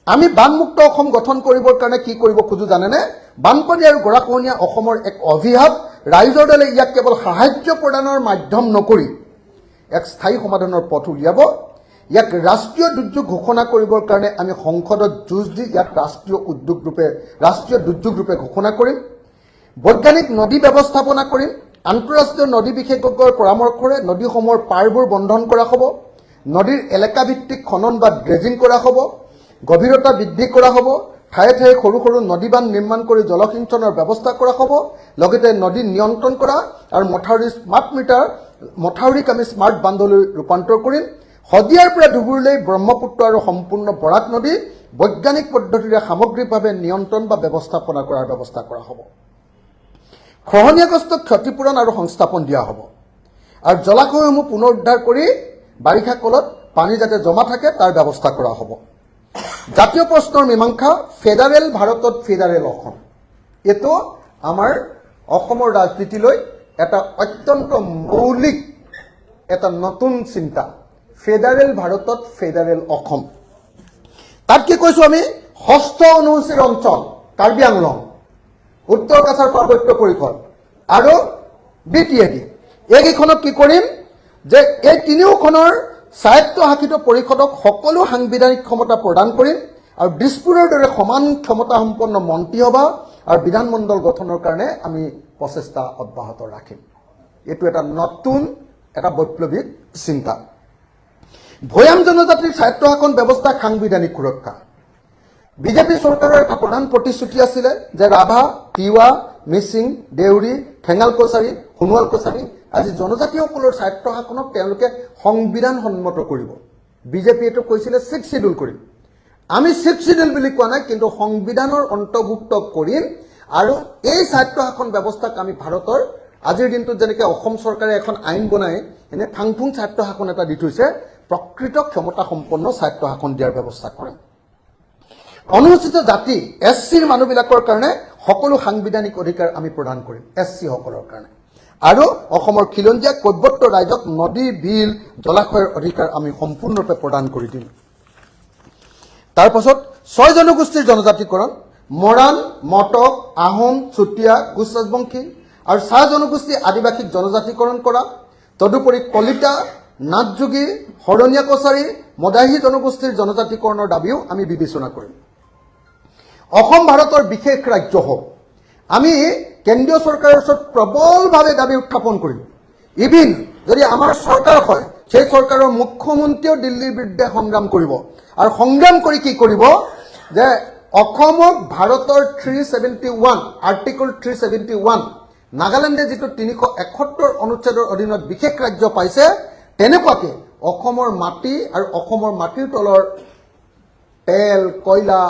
আমি বানমুক্ত অসম গঠন কৰিবৰ কাৰণে কি কৰিব খোজো জানেনে বানপানী আৰু গৰাখহনীয়া অসমৰ এক অভিশাপ ৰাইজৰ দলে ইয়াক কেৱল সাহায্য প্ৰদানৰ মাধ্যম নকৰি এক স্থায়ী সমাধানৰ পথ উলিয়াব ইয়াক ৰাষ্ট্ৰীয় দুৰ্যোগ ঘোষণা কৰিবৰ কাৰণে আমি সংসদত যুঁজ দি ইয়াক ৰাষ্ট্ৰীয় দুৰ্যোগ ৰূপে ঘোষণা কৰিম বৈজ্ঞানিক নদী ব্যৱস্থাপনা কৰিম আন্তঃৰাষ্ট্ৰীয় নদী বিশেষজ্ঞৰ পৰামৰ্শৰে নদীসমূহৰ পাৰবোৰ বন্ধন কৰা হ'ব নদীৰ এলেকা ভিত্তিক খনন বা ড্ৰেজিং কৰা হ'ব গভীৰতা বৃদ্ধি কৰা হ'ব ঠায়ে ঠায়ে সৰু সৰু নদী বান্ধ নিৰ্মাণ কৰি জলসিঞ্চনৰ ব্যৱস্থা কৰা হ'ব লগতে নদী নিয়ন্ত্ৰণ কৰা আৰু মথাউৰিক আমি স্মাৰ্ট বান্ধলৈ ৰূপান্তৰ কৰিম হদিয়াৰ পৰা ধুবুৰীলৈ ব্ৰহ্মপুত্ৰ আৰু সম্পূৰ্ণ বৰাক নদী বৈজ্ঞানিক পদ্ধতিৰে সামগ্ৰিকভাৱে নিয়ন্ত্ৰণ বা ব্যৱস্থাপনা কৰাৰ ব্যৱস্থা কৰা হ'ব খহনীয়াগ্ৰস্ত ক্ষতিপূৰণ আৰু সংস্থাপন দিয়া হ'ব আৰু জলাশয়সমূহ পুনৰুদ্ধাৰ কৰি বাৰিষা কালত পানী যাতে জমা থাকে তাৰ ব্যৱস্থা কৰা হ'ব জাতীয় প্ৰশ্নৰ মীমাংসা ফেডাৰেল ভাৰতত ফেডাৰেল অসম এটো আমাৰ অসমৰ ৰাজনীতিলৈ এটা অত্যন্ত মৌলিক এটা নতুন চিন্তা ফেডাৰেল ভাৰতত ফেডাৰেল অসম তাত কি কৈছো আমি ষষ্ঠ অনুসূচীৰ অঞ্চল কাৰ্বি আংলং উত্তৰ কাছাৰ পাৰ্বত্য পৰিষদ আৰু বিটিএডি এইকেইখনক কি কৰিম যে এই তিনিওখনৰ স্বায়ত্তশাসিত পৰিষদক সকলো সাংবিধানিক ক্ষমতা প্ৰদান কৰিম আৰু দিছপুৰৰ দৰে সমান ক্ষমতা সম্পন্ন মন্ত্ৰীসভা আৰু বিধানমণ্ডল গঠনৰ কাৰণে আমি প্ৰচেষ্টা অব্যাহত ৰাখিম এইটো এটা নতুন এটা বৈপ্লৱিক চিন্তা ভৈয়াম জনজাতিৰ স্বায়ত্তশাসন ব্যৱস্থা সাংবিধানিক সুৰক্ষা বিজেপি চৰকাৰৰ এটা প্ৰধান প্ৰতিশ্ৰুতি আছিলে যে ৰাভা তিৱা মিচিং দেউৰী ঠেঙাল কছাৰী সোণোৱাল কছাৰী আজি জনজাতিসকলৰ স্বায়ত্তশাসনক তেওঁলোকে সংবিধান সন্মত কৰিব বিজেপি এইটো কৈছিলে 6 শিডিউল কৰিম আমি 6 শিডিউল বুলি কোৱা নাই কিন্তু সংবিধানৰ অন্তৰ্ভুক্ত কৰিম আৰু এই স্বায়ত্তশাসন ব্যৱস্থাক আমি ভাৰতৰ আজিৰ দিনটোত যেনেকৈ অসম চৰকাৰে এখন আইন বনাই এনে ফাংফুং স্বায়ত্তশাসন এটা দি থৈছে প্ৰকৃত ক্ষমতা সম্পন্ন স্বায়ত্তশাসন দিয়াৰ ব্যৱস্থা কৰিম অনুসূচিত জাতি এছচিৰ মানুহবিলাকৰ কাৰণে সকলো সাংবিধানিক অধিকাৰ আমি প্ৰদান কৰিম এছচি সকলৰ কাৰণে আৰু অসমৰ খিলঞ্জীয়া কৈৱৰ্ত ৰাইজক নদী বিল জলাশয়ৰ অধিকাৰ আমি সম্পূৰ্ণৰূপে প্ৰদান কৰি দিম তাৰ পাছত 6 জনগোষ্ঠীৰ জনজাতিকৰণ মৰাণ মটক আহোম চুতীয়া কোচ ৰাজবংশী আৰু 6 জনগোষ্ঠী আদিবাসীক জনজাতিকৰণ কৰা তদুপৰি কলিতা নাথযোগী হৰণীয়া কছাৰী মদাহী জনগোষ্ঠীৰ জনজাতিকৰণৰ দাবীও আমি বিবেচনা কৰিম অসম ভাৰতৰ বিশেষ ৰাজ্য হওক আমি কেন্দ্ৰীয় চৰকাৰৰ ওচৰত প্ৰবলভাৱে দাবী উত্থাপন কৰিম ইভিন যদি আমাৰ চৰকাৰ হয় সেই চৰকাৰৰ মুখ্যমন্ত্ৰীও দিল্লীৰ বিৰুদ্ধে সংগ্ৰাম কৰিব আৰু সংগ্ৰাম কৰি কি কৰিব যে অসমক ভাৰতৰ 371 আৰ্টিকল 371 নাগালেণ্ডে যেটো 371 অনুচ্ছেদৰ অধীনত বিশেষ ৰাজ্য পাইছে তেনেকুৱাকে অসমৰ মাটি আৰু অসমৰ মাটিৰ তলৰ তেল কয়লা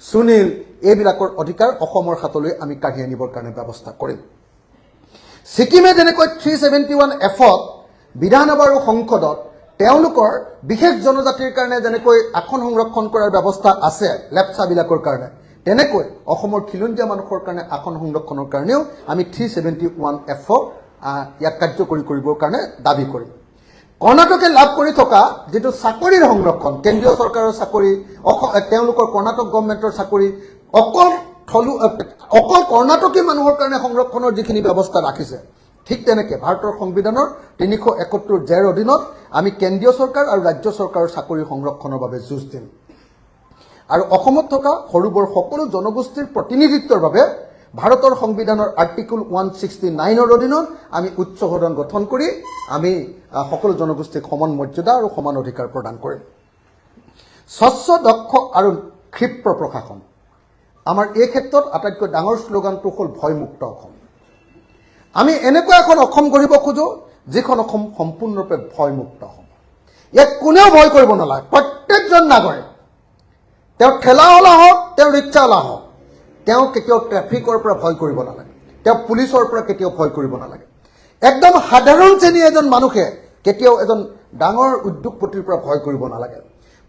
সুনীল এইবিলাকৰ অধিকাৰ অসমৰ হাতলৈ আমি কাঢ়ি আনিবৰ কাৰণে ব্যৱস্থা কৰিম সিকিমে যেনেকৈ 371 এফত বিধানসভা আৰু সংসদত তেওঁলোকৰ বিশেষ জনজাতিৰ কাৰণে যেনেকৈ আসন সংৰক্ষণ কৰাৰ ব্যৱস্থা আছে লেপচাবিলাকৰ কাৰণে তেনেকৈ অসমৰ খিলঞ্জীয়া মানুহৰ কাৰণে আসন সংৰক্ষণৰ কাৰণেও আমি 371 এফক ইয়াক কাৰ্যকৰী কৰিবৰ কাৰণে দাবী কৰিম কৰ্ণাটকে লাভ কৰি থকা যেটো চাকৰিৰ সংৰক্ষণ কেন্দ্ৰীয় চৰকাৰৰ চাকৰি তেওঁলোকৰ কৰ্ণাটক গভৰ্ণমেণ্টৰ চাকৰি অকল কৰ্ণাটকী মানুহৰ কাৰণে সংৰক্ষণৰ যিখিনি ব্যৱস্থা ৰাখিছে ঠিক তেনেকৈ ভাৰতৰ সংবিধানৰ 371 জেৰ অধীনত আমি কেন্দ্ৰীয় চৰকাৰ আৰু ৰাজ্য চৰকাৰৰ চাকৰি সংৰক্ষণৰ বাবে যুঁজ দিম আৰু অসমত থকা সৰুবৰ সকলো জনগোষ্ঠীৰ প্ৰতিনিধিত্বৰ বাবে ভাৰতৰ সংবিধানৰ আৰ্টিকল 169 ৰ অধীনত আমি উচ্চ সদন গঠন কৰি আমি সকলো জনগোষ্ঠীক সমান মৰ্যাদা আৰু সমান অধিকাৰ প্ৰদান কৰিম স্বচ্ছ দক্ষ আৰু ক্ষিপ্ৰ প্ৰশাসন আমাৰ এই ক্ষেত্ৰত আটাইতকৈ ডাঙৰ শ্লোগানটো হ'ল ভয়মুক্ত অসম আমি এনেকুৱা এখন অসম গঢ়িব খোজো যিখন অসম সম্পূৰ্ণৰূপে ভয়মুক্ত অসম ইয়াক কোনেও ভয় কৰিব নালাগে প্ৰত্যেকজন নাগৰিক তেওঁ ঠেলাৱালা হওক তেওঁ ৰিক্সাৱালা হওক তেওঁ কেতিয়াও ট্ৰেফিকৰ পৰা ভয় কৰিব নালাগে তেওঁ পুলিচৰ পৰা কেতিয়াও ভয় কৰিব নালাগে একদম সাধাৰণ শ্ৰেণীৰ এজন মানুহে কেতিয়াও এজন ডাঙৰ উদ্যোগপতিৰ পৰা ভয় কৰিব নালাগে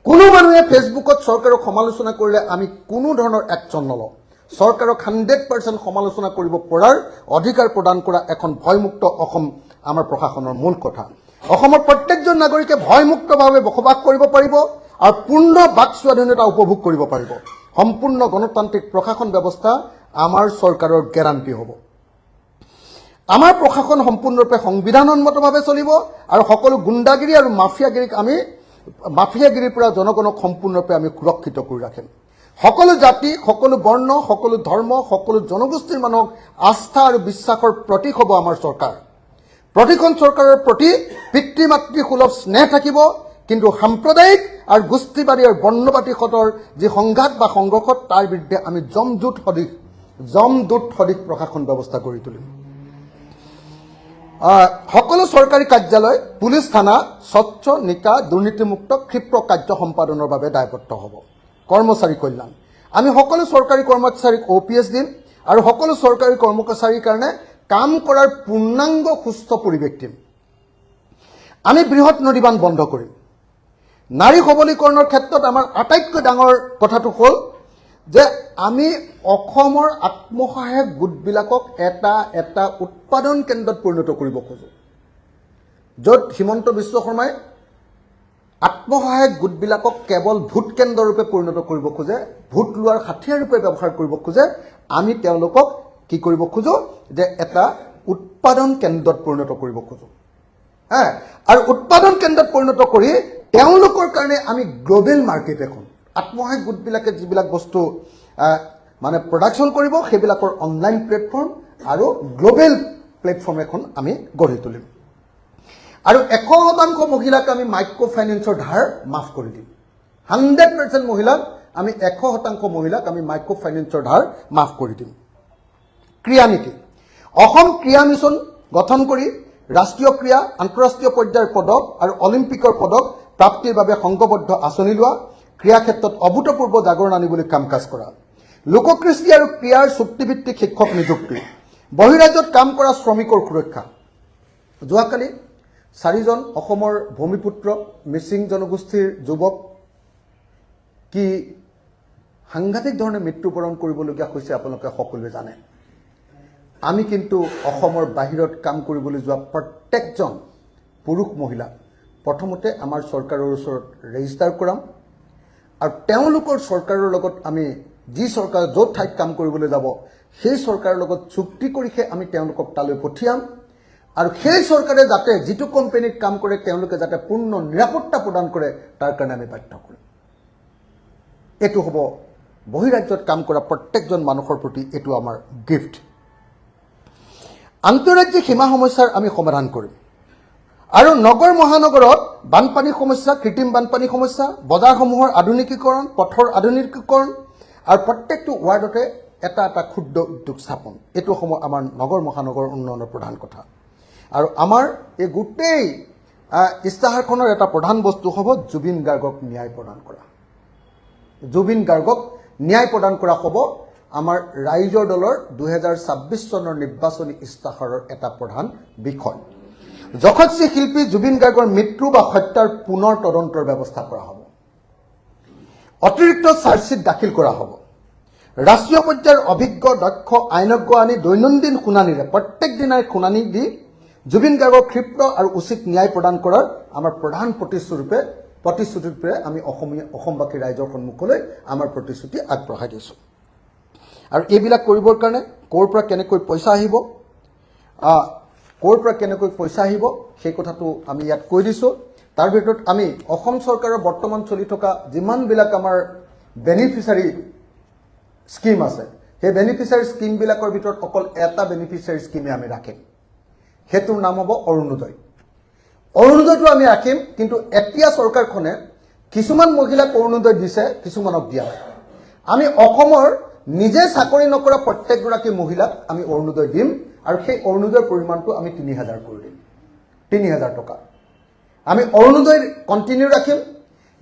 কোনো মানুহে ফেচবুকত চৰকাৰক সমালোচনা কৰিলে আমি কোনো ধৰণৰ একচন নলওঁ চৰকাৰক 100% সমালোচনা কৰিব পৰাৰ অধিকাৰ প্ৰদান কৰা এখন ভয়মুক্ত অসম আমাৰ প্ৰশাসনৰ মূল কথা অসমৰ প্ৰত্যেকজন নাগৰিকে ভয়মুক্তভাৱে বসবাস কৰিব পাৰিব আৰু পূৰ্ণ বাক স্বাধীনতা উপভোগ কৰিব পাৰিব সম্পূৰ্ণ গণতান্ত্ৰিক প্ৰশাসন ব্যৱস্থা আমাৰ চৰকাৰৰ গ্যাৰান্টি হ'ব আমাৰ প্ৰশাসন সম্পূৰ্ণৰূপে সংবিধানসন্মতভাৱে চলিব আৰু সকলো গুণ্ডাগিৰি আৰু মাফিয়াগিৰিৰ পৰা জনগণক সম্পূৰ্ণৰূপে আমি সুৰক্ষিত কৰি ৰাখিম সকলো জাতি সকলো বৰ্ণ সকলো ধৰ্ম সকলো জনগোষ্ঠীৰ মানুহক আস্থা আৰু বিশ্বাসৰ প্ৰতীক হ'ব আমাৰ চৰকাৰ প্ৰতিখন চৰকাৰৰ প্ৰতি পিতৃ মাতৃ সুলভ স্নেহ থাকিব কিন্তু সাম্প্ৰদায়িক আৰু গোষ্ঠীবাদী আৰু বৰ্ণবাদীহঁতৰ যি সংঘাত বা সংঘৰ্ষত তাৰ বিৰুদ্ধে আমি জমদূত সদৃশ প্ৰশাসন ব্যৱস্থা কৰি তুলিম সকলো চৰকাৰী কাৰ্যালয় পুলিচ থানা স্বচ্ছ নিকা দুৰ্নীতিমুক্ত ক্ষিপ্ৰ কাৰ্য সম্পাদনৰ বাবে দায়বদ্ধ হ'ব কৰ্মচাৰী কল্যাণ আমি সকলো চৰকাৰী কৰ্মচাৰীক OPS দিম আৰু সকলো চৰকাৰী কৰ্মচাৰীৰ কাৰণে কাম কৰাৰ পূৰ্ণাংগ সুস্থ পৰিৱেশ দিম আমি বৃহৎ নদীবান্ধ বন্ধ কৰিম নাৰী সবলীকৰণৰ ক্ষেত্ৰত আমাৰ আটাইতকৈ ডাঙৰ কথাটো হ'ল যে আমি অসমৰ আত্মসহায়ক গোটবিলাকক এটা উৎপাদন কেন্দ্ৰত পৰিণত কৰিব খোজো য'ত হিমন্ত বিশ্ব শৰ্মাই আত্মসহায়ক গোটবিলাকক কেৱল ভোট কেন্দ্ৰৰূপে পৰিণত কৰিব খোজে, ভোট লোৱাৰ হাথিয়াৰৰূপে ব্যৱহাৰ কৰিব খোজে। আমি তেওঁলোকক কি কৰিব খোজো যে এটা উৎপাদন কেন্দ্ৰত পৰিণত কৰিব খোজো। আৰু উৎপাদন কেন্দ্ৰত পৰিণত কৰি তেওঁলোকৰ কাৰণে আমি গ্লোবেল মাৰ্কেট এখন, আত্মসহায়ক গোটবিলাকে যিবিলাক বস্তু মানে প্ৰডাকশ্যন কৰিব সেইবিলাকৰ অনলাইন প্লেটফৰ্ম আৰু গ্লোবেল প্লেটফৰ্ম এখন আমি গঢ়ি তুলিম। আৰু 100% মহিলাক আমি মাইক্ৰ' ফাইনেন্সৰ ধাৰ মাফ কৰি দিম। 100% মহিলাক আমি 100% মহিলাক আমি মাইক্ৰ' ফাইনেন্সৰ ধাৰ মাফ কৰি দিম। ক্ৰীড়া নীতি, অসম ক্ৰীড়া মিছন গঠন কৰি ৰাষ্ট্ৰীয় ক্ৰীড়া, আন্তঃৰাষ্ট্ৰীয় পৰ্যায়ৰ পদক আৰু অলিম্পিকৰ পদক প্ৰাপ্তিৰ বাবে সংঘবদ্ধ আঁচনি লোৱা, ক্ৰীড়া ক্ষেত্ৰত অভূতপূৰ্ব জাগৰণ আনিবলৈ কাম কাজ কৰা, লোককৃষ্টি আৰু ক্ৰীড়াৰ চুক্তিভিত্তিক শিক্ষক নিযুক্তি, বহিৰাজ্যত কাম কৰা শ্ৰমিকৰ সুৰক্ষা। যোৱাকালি 4জন অসমৰ ভূমিপুত্ৰ মিচিং জনগোষ্ঠীৰ যুৱক কি সাংঘাতিক ধৰণে মৃত্যুবৰণ কৰিবলগীয়া হৈছে আপোনালোকে সকলোৱে জানে। আমি কিন্তু অসমৰ বাহিৰত কাম কৰিবলৈ যোৱা প্ৰত্যেকজন পুৰুষ মহিলা প্ৰথমতে আমাৰ চৰকাৰৰ ওচৰত ৰেজিষ্টাৰ কৰাম আৰু তেওঁলোকৰ চৰকাৰৰ লগত আমি যি চৰকাৰ য'ত ঠাইত কাম কৰিবলৈ যাব সেই চৰকাৰৰ লগত চুক্তি কৰিহে আমি তেওঁলোকক তালৈ পঠিয়াম। আৰু সেই চৰকাৰে যাতে যিটো কোম্পানীত কাম কৰে তেওঁলোকে যাতে পূৰ্ণ নিৰাপত্তা প্ৰদান কৰে তাৰ কাৰণে আমি বাধ্য কৰিম। এইটো হ'ব বহিৰাজ্যত কাম কৰা প্ৰত্যেকজন মানুহৰ প্ৰতি এইটো আমাৰ গিফ্ট। আন্তঃৰাজ্যিক সীমা সমস্যাৰ আমি সমাধান কৰিম আৰু নগৰ মহানগৰত বানপানী সমস্যা, কৃত্ৰিম বানপানী সমস্যা, বজাৰসমূহৰ আধুনিকীকৰণ, পথৰ আধুনিকীকৰণ আৰু প্ৰত্যেকটো ৱাৰ্ডতে এটা এটা ক্ষুদ্ৰ উদ্যোগ স্থাপন, এইটো হ'ব আমাৰ নগৰ মহানগৰ উন্নয়নৰ প্ৰধান কথা। আৰু আমাৰ এই গোটেই ইস্তাহাৰখনৰ এটা প্ৰধান বস্তু হ'ব জুবিন গাৰ্গক ন্যায় প্ৰদান কৰা। জুবিন গাৰ্গক ন্যায় প্ৰদান কৰা হ'ব আমাৰ ৰাইজৰ দলৰ 2026 চনৰ নিৰ্বাচনী ইস্তাহাৰৰ এটা প্ৰধান বিষয়। যশস্বী শিল্পী জুবিন গাৰ্গৰ মৃত্যু বা হত্যাৰ পুনৰ তদন্তৰ ব্যৱস্থা কৰা হ'ব। অতিৰিক্ত চাৰ্জশ্বিট দাখিল কৰা হ'ব। ৰাষ্ট্ৰীয় পৰ্যায়ৰ অভিজ্ঞ দক্ষ আইনজ্ঞ আনি দৈনন্দিন শুনানিৰে প্ৰত্যেক দিনাই শুনানি দি জুবিন গাৰ্গক ক্ষিপ্ৰ আৰু উচিত ন্যায় প্ৰদান কৰাৰ আমাৰ প্ৰধান প্ৰতিশ্ৰুতিৰূপে আমি অসমবাসী ৰাইজৰ সন্মুখলৈ আমাৰ প্ৰতিশ্ৰুতি আগবঢ়াই দিছোঁ। আৰু এইবিলাক কৰিবৰ কাৰণে ক'ৰ পৰা কেনেকৈ পইচা আহিব সেই কথাটো আমি ইয়াত কৈ দিছোঁ। তাৰ ভিতৰত আমি অসম চৰকাৰৰ বৰ্তমান চলি থকা যিমানবিলাক আমাৰ বেনিফিচিয়াৰী স্কিম আছে সেই বেনিফিচিয়াৰী স্কিমবিলাকৰ ভিতৰত অকল এটা বেনিফিচিয়াৰী স্কিমে আমি ৰাখিম, সেইটোৰ নাম হ'ব অৰুণোদয়। অৰুণোদয়টো আমি ৰাখিম, কিন্তু এতিয়া চৰকাৰখনে কিছুমান মহিলাক অৰুণোদয় দিছে, কিছুমানক দিয়া নাই। আমি অসমৰ নিজে চাকৰি নকৰা প্ৰত্যেকগৰাকী মহিলাক আমি অৰুণোদয় দিম আৰু সেই অৰুণোদয়ৰ পৰিমাণটো আমি 3000 কৰি দিম। 3000 টকা আমি অৰুণোদয় কণ্টিনিউ ৰাখিম,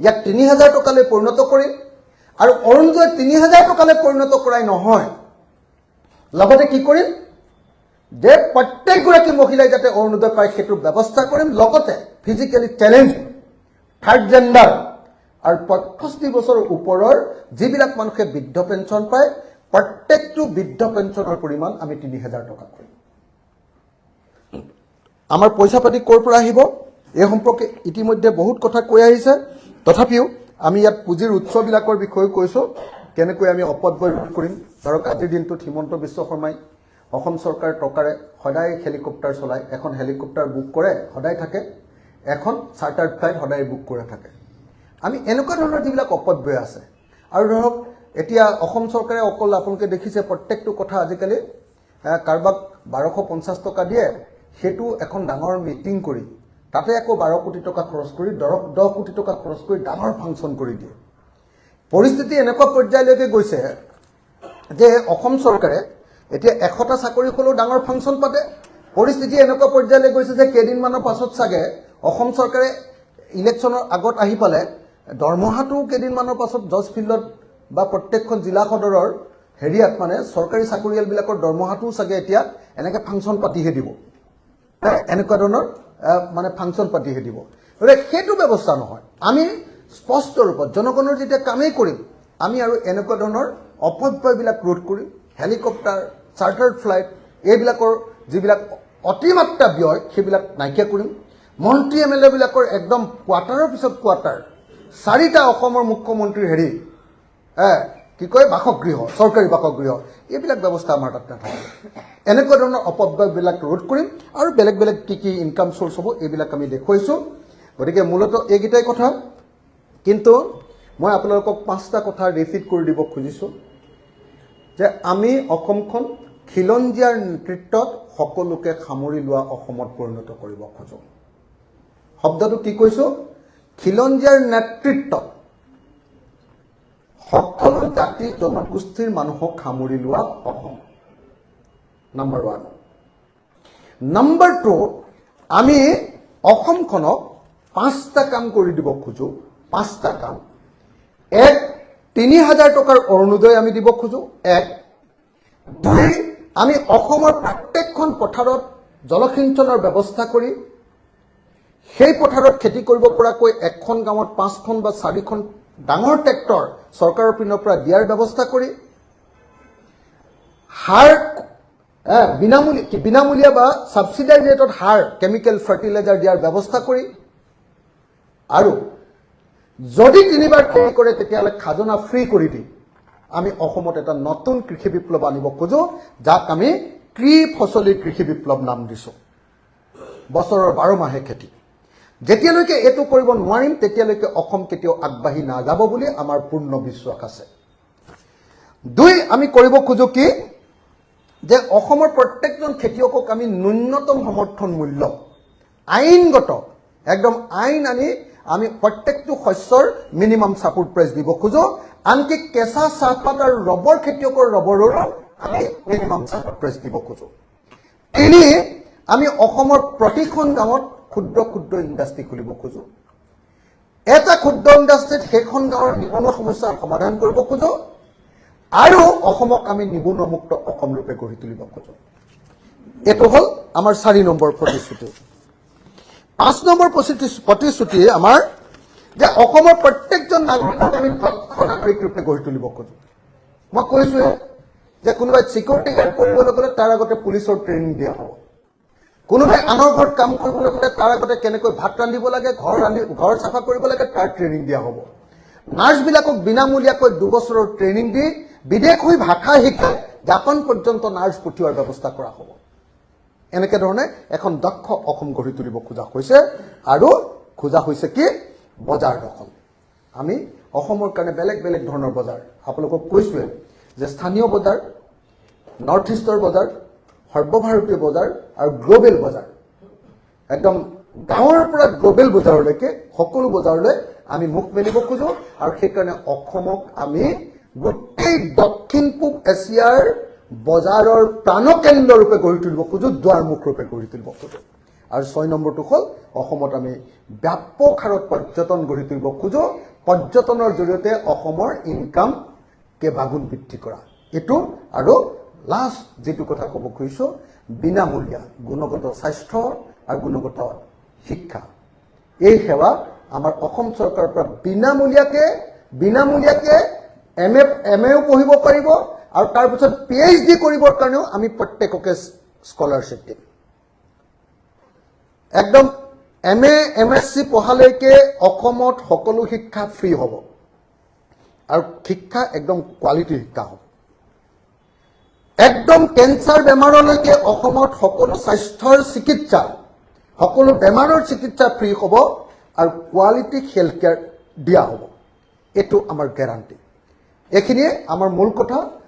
ইয়াক 3000 টকালৈ পৰিণত কৰিম। আৰু অৰুণোদয় 3000 টকালৈ পৰিণত কৰাই নহয়, লগতে কি কৰিম যে প্ৰত্যেকগৰাকী মহিলাই যাতে অৰুণোদয় পায় সেইটোৰ ব্যৱস্থা কৰিম। লগতে ফিজিকেলি চেলেঞ্জ, থাৰ্ড জেণ্ডাৰ আৰু 65 বছৰৰ ওপৰৰ যিবিলাক মানুহে বৃদ্ধ পেঞ্চন পায় প্ৰত্যেকটো বৃদ্ধ পেঞ্চনৰ পৰিমাণ আমি 3000 টকা কৰিম। আমাৰ পইচা পাতি ক'ৰ পৰা আহিব এই সম্পৰ্কে ইতিমধ্যে বহুত কথা কৈ আহিছে, তথাপিও আমি ইয়াত পুঁজিৰ উৎসবিলাকৰ বিষয়ে কৈছোঁ, কেনেকৈ আমি অপব্যয় ৰোধ কৰিম। ধৰক আজিৰ দিনটোত হিমন্ত বিশ্ব শৰ্মাই অসম চৰকাৰ টকাৰে সদায় হেলিকপ্টাৰ চলায়, এখন হেলিকপ্টাৰ বুক কৰে সদায় থাকে, এখন চাৰ্টাৰ্ড ফ্লাইট সদায় বুক কৰে থাকে। আমি এনেকুৱা ধৰণৰ যিবিলাক অপব্যয় আছে। আৰু ধৰক এতিয়া অসম চৰকাৰে অকল আপোনালোকে দেখিছে প্ৰত্যেকটো কথা আজিকালি কাৰোবাক 1250 টকা দিয়ে, সেইটো এখন ডাঙৰ মিটিং কৰি তাতে আকৌ 12 কোটি টকা খৰচ কৰি 10 কোটি টকা খৰচ কৰি ডাঙৰ ফাংচন কৰি দিয়ে। পৰিস্থিতি এনেকুৱা পৰ্যায়লৈকে গৈছে যে অসম চৰকাৰে এতিয়া 100টা চাকৰি হ'লেও ডাঙৰ ফাংচন পাতে। পৰিস্থিতি এনেকুৱা পৰ্যায়লৈ গৈছে যে কেইদিনমানৰ পাছত চাগে অসম চৰকাৰে ইলেকশ্যনৰ আগত আহি পালে দৰমহাটো কেইদিনমানৰ পাছত জজ ফিল্ডত বা প্ৰত্যেকখন জিলা সদৰৰ হেৰিয়াত মানে চৰকাৰী চাকৰিয়ালবিলাকৰ দৰমহাটোও চাগে এতিয়া এনেকৈ ফাংচন পাতিহে দিব, এনেকুৱা ধৰণৰ মানে ফাংচন পাতিহে দিব। গতিকে সেইটো ব্যৱস্থা নহয়। আমি স্পষ্ট ৰূপত জনগণৰ যেতিয়া কামেই কৰিম, আমি আৰু এনেকুৱা ধৰণৰ অপব্যয়বিলাক ৰোধ কৰিম। হেলিকপ্টাৰ, চাৰ্টাৰ্ড ফ্লাইট এইবিলাকৰ যিবিলাক অতিমাত্ৰা ব্যয় সেইবিলাক নাইকিয়া কৰিম। মন্ত্ৰী MLA বিলাকৰ একদম কোৱাৰ্টাৰৰ পিছত কোৱাৰ্টাৰ 4টা অসমৰ মুখ্যমন্ত্ৰীৰ হেৰি কি কয় বাসগৃহ চৰকাৰী বাসগৃহ এইবিলাক ব্যৱস্থা আমাৰ তাত নাথাকে এনেকুৱা ধৰণৰ অপব্যয়বিলাক ৰোধ কৰিম আৰু বেলেগ বেলেগ কি ইনকাম চ'ৰ্চ হ'ব এইবিলাক আমি দেখুৱাইছোঁ গতিকে মূলতঃ এইকেইটাই কথা কিন্তু মই আপোনালোকক 5টা কথা ৰিপিট কৰি দিব খুজিছোঁ যে আমি অসমখন খিলঞ্জীয়াৰ নেতৃত্বত সকলোকে সামৰি লোৱা অসমত পৰিণত কৰিব খোজোঁ শব্দটো কি কৈছোঁ খিলঞ্জীয়াৰ নেতৃত্বত সকলো জাতি জনগোষ্ঠীৰ মানুহক সামৰি লোৱা অসম নম্বৰ 1 নম্বৰ 2 আমি অসমখনক 5টা কাম কৰি দিব খোজোঁ 5টা কাম 1 3000 টকাৰ অৰুণোদয় আমি দিব খোজোঁ 1 2 আমি অসমৰ প্ৰত্যেকখন পথাৰত জলসিঞ্চনৰ ব্যৱস্থা কৰি সেই পথাৰত খেতি কৰিব পৰাকৈ এখন গাঁৱত 5খন বা 4খন ডাঙৰ ট্ৰেক্টৰ চৰকাৰৰ পিনৰ পৰা দিয়াৰ ব্যৱস্থা কৰি সাৰ বিনামূলীয়া বা সাবসিডাৰী ৰেটত সাৰ কেমিকেল ফাৰ্টিলাইজাৰ দিয়াৰ ব্যৱস্থা কৰি আৰু যদি 3বাৰ খেতি কৰে তেতিয়াহ'লে খাজনা ফ্ৰী কৰি দি আমি অসমত এটা নতুন কৃষি বিপ্লৱ আনিব খোজোঁ যাক আমি ত্ৰিফচলী কৃষি বিপ্লৱ নাম দিছোঁ বছৰৰ 12 মাহে খেতি যেতিয়ালৈকে এইটো কৰিব নোৱাৰিম তেতিয়ালৈকে অসম কেতিয়াও আগবাঢ়ি নাযাব বুলি আমাৰ পূৰ্ণ বিশ্বাস আছে 2 আমি কৰিব খোজোঁ কি যে অসমৰ প্ৰত্যেকজন খেতিয়কক আমি ন্যূনতম সমৰ্থন মূল্য আইনগত একদম আইন আনি আমি প্ৰত্যেকটো শস্যৰ মিনিমাম সাপোৰ্ট প্ৰাইচ দিব খোজোঁ আনকি কেঁচা চাহপাত আৰু ৰবৰ খেতিয়কৰ ৰবৰৰ আমি মিনিমাম সাপোৰ্ট প্ৰাইচ দিব খোজোঁ 3 আমি অসমৰ প্ৰতিখন গাঁৱত ক্ষুদ্ৰ ইণ্ডাষ্ট্ৰি খুলিব খোজোঁ এটা ক্ষুদ্ৰ ইণ্ডাষ্ট্ৰিত সেইখন গাঁৱৰ নিবনুৱা সমস্যাৰ সমাধান কৰিব খোজোঁ আৰু অসমক আমি নিবনুৱামুক্ত অসম ৰূপে গঢ়ি তুলিব খোজোঁ এইটো হ'ল আমাৰ 4 নম্বৰ প্ৰতিশ্ৰুতি 5 নম্বৰ প্ৰতিশ্ৰুতি আমাৰ যে অসমৰ প্ৰত্যেকজন নাগৰিকক আমি দক্ষ নাগৰিক ৰূপে গঢ়ি তুলিব খোজোঁ মই কৈছোঁ যে কোনোবাই চিকিউৰিটি গাৰ্ড কৰিবলৈ গ'লে তাৰ আগতে পুলিচৰ ট্ৰেইনিং দিয়া হ'ব কোনোবাই আনৰ ঘৰত কাম কৰিবলৈ গ'লে তাৰ আগতে কেনেকৈ ভাত ৰান্ধিব লাগে ঘৰ চাফা কৰিব লাগে তাৰ ট্ৰেইনিং দিয়া হ'ব নাৰ্ছবিলাকক বিনামূলীয়াকৈ 2 বছৰৰ ট্ৰেইনিং দি বিদেশ হৈ ভাষা শিকাই জাপান পৰ্যন্ত নাৰ্ছ পঠিওৱাৰ ব্যৱস্থা কৰা হ'ব এনেকৈ ধৰণে এখন দক্ষ অসম গঢ়ি তুলিব খোজা হৈছে আৰু খোজা হৈছে কি বজাৰ দখল আমি অসমৰ কাৰণে বেলেগ বেলেগ ধৰণৰ বজাৰ আপোনালোকক কৈছোঁৱে যে স্থানীয় বজাৰ নৰ্থ ইষ্টৰ বজাৰ সৰ্বভাৰতীয় বজাৰ আৰু গ্লোবেল বজাৰ একদম গাঁৱৰ পৰা গ্লোবেল বজাৰলৈকে সকলো বজাৰলৈ আমি মুখ মেলিব খোজোঁ আৰু সেইকাৰণে অসমক আমি গোটেই দক্ষিণ পূব এছিয়াৰ বজাৰৰ প্ৰাণকেন্দ্ৰ ৰূপে গঢ়ি তুলিব খোজোঁ দুৱাৰমুখ ৰূপে গঢ়ি তুলিব খোজোঁ আৰু 6 নম্বৰটো হ'ল অসমত আমি ব্যাপক হাৰত পৰ্যটন গঢ়ি তুলিব খোজোঁ পৰ্যটনৰ জৰিয়তে অসমৰ ইনকাম কেইবাগুণ বৃদ্ধি কৰা এইটো আৰু লাষ্ট যেটো কথা ক'ব খুজিছোঁ বিনামূলীয়া গুণগত স্বাস্থ্য আৰু গুণগত শিক্ষা এই সেৱা আমাৰ অসম চৰকাৰৰ পৰা বিনামূলীয়াকে MA পঢ়িব পাৰিব আৰু তাৰ পিছত PhD কৰিবৰ কাৰণেও আমি প্ৰত্যেককে স্কলাৰশ্বিপ দিম একদম MA MSc পঢ়ালৈকে অসমত সকলো শিক্ষা ফ্ৰী হ'ব আৰু শিক্ষা একদম কোৱালিটি শিক্ষা হ'ব একদম কেঞ্চাৰ বেমাৰলৈকে অসমত সকলো স্বাস্থ্যৰ চিকিৎসা সকলো বেমাৰৰ চিকিৎসা ফ্ৰী হ'ব আৰু কোৱালিটি হেল্থ কেয়াৰ দিয়া হ'ব এইটো আমাৰ গ্যাৰাণ্টি এইখিনিয়ে আমাৰ মূল কথা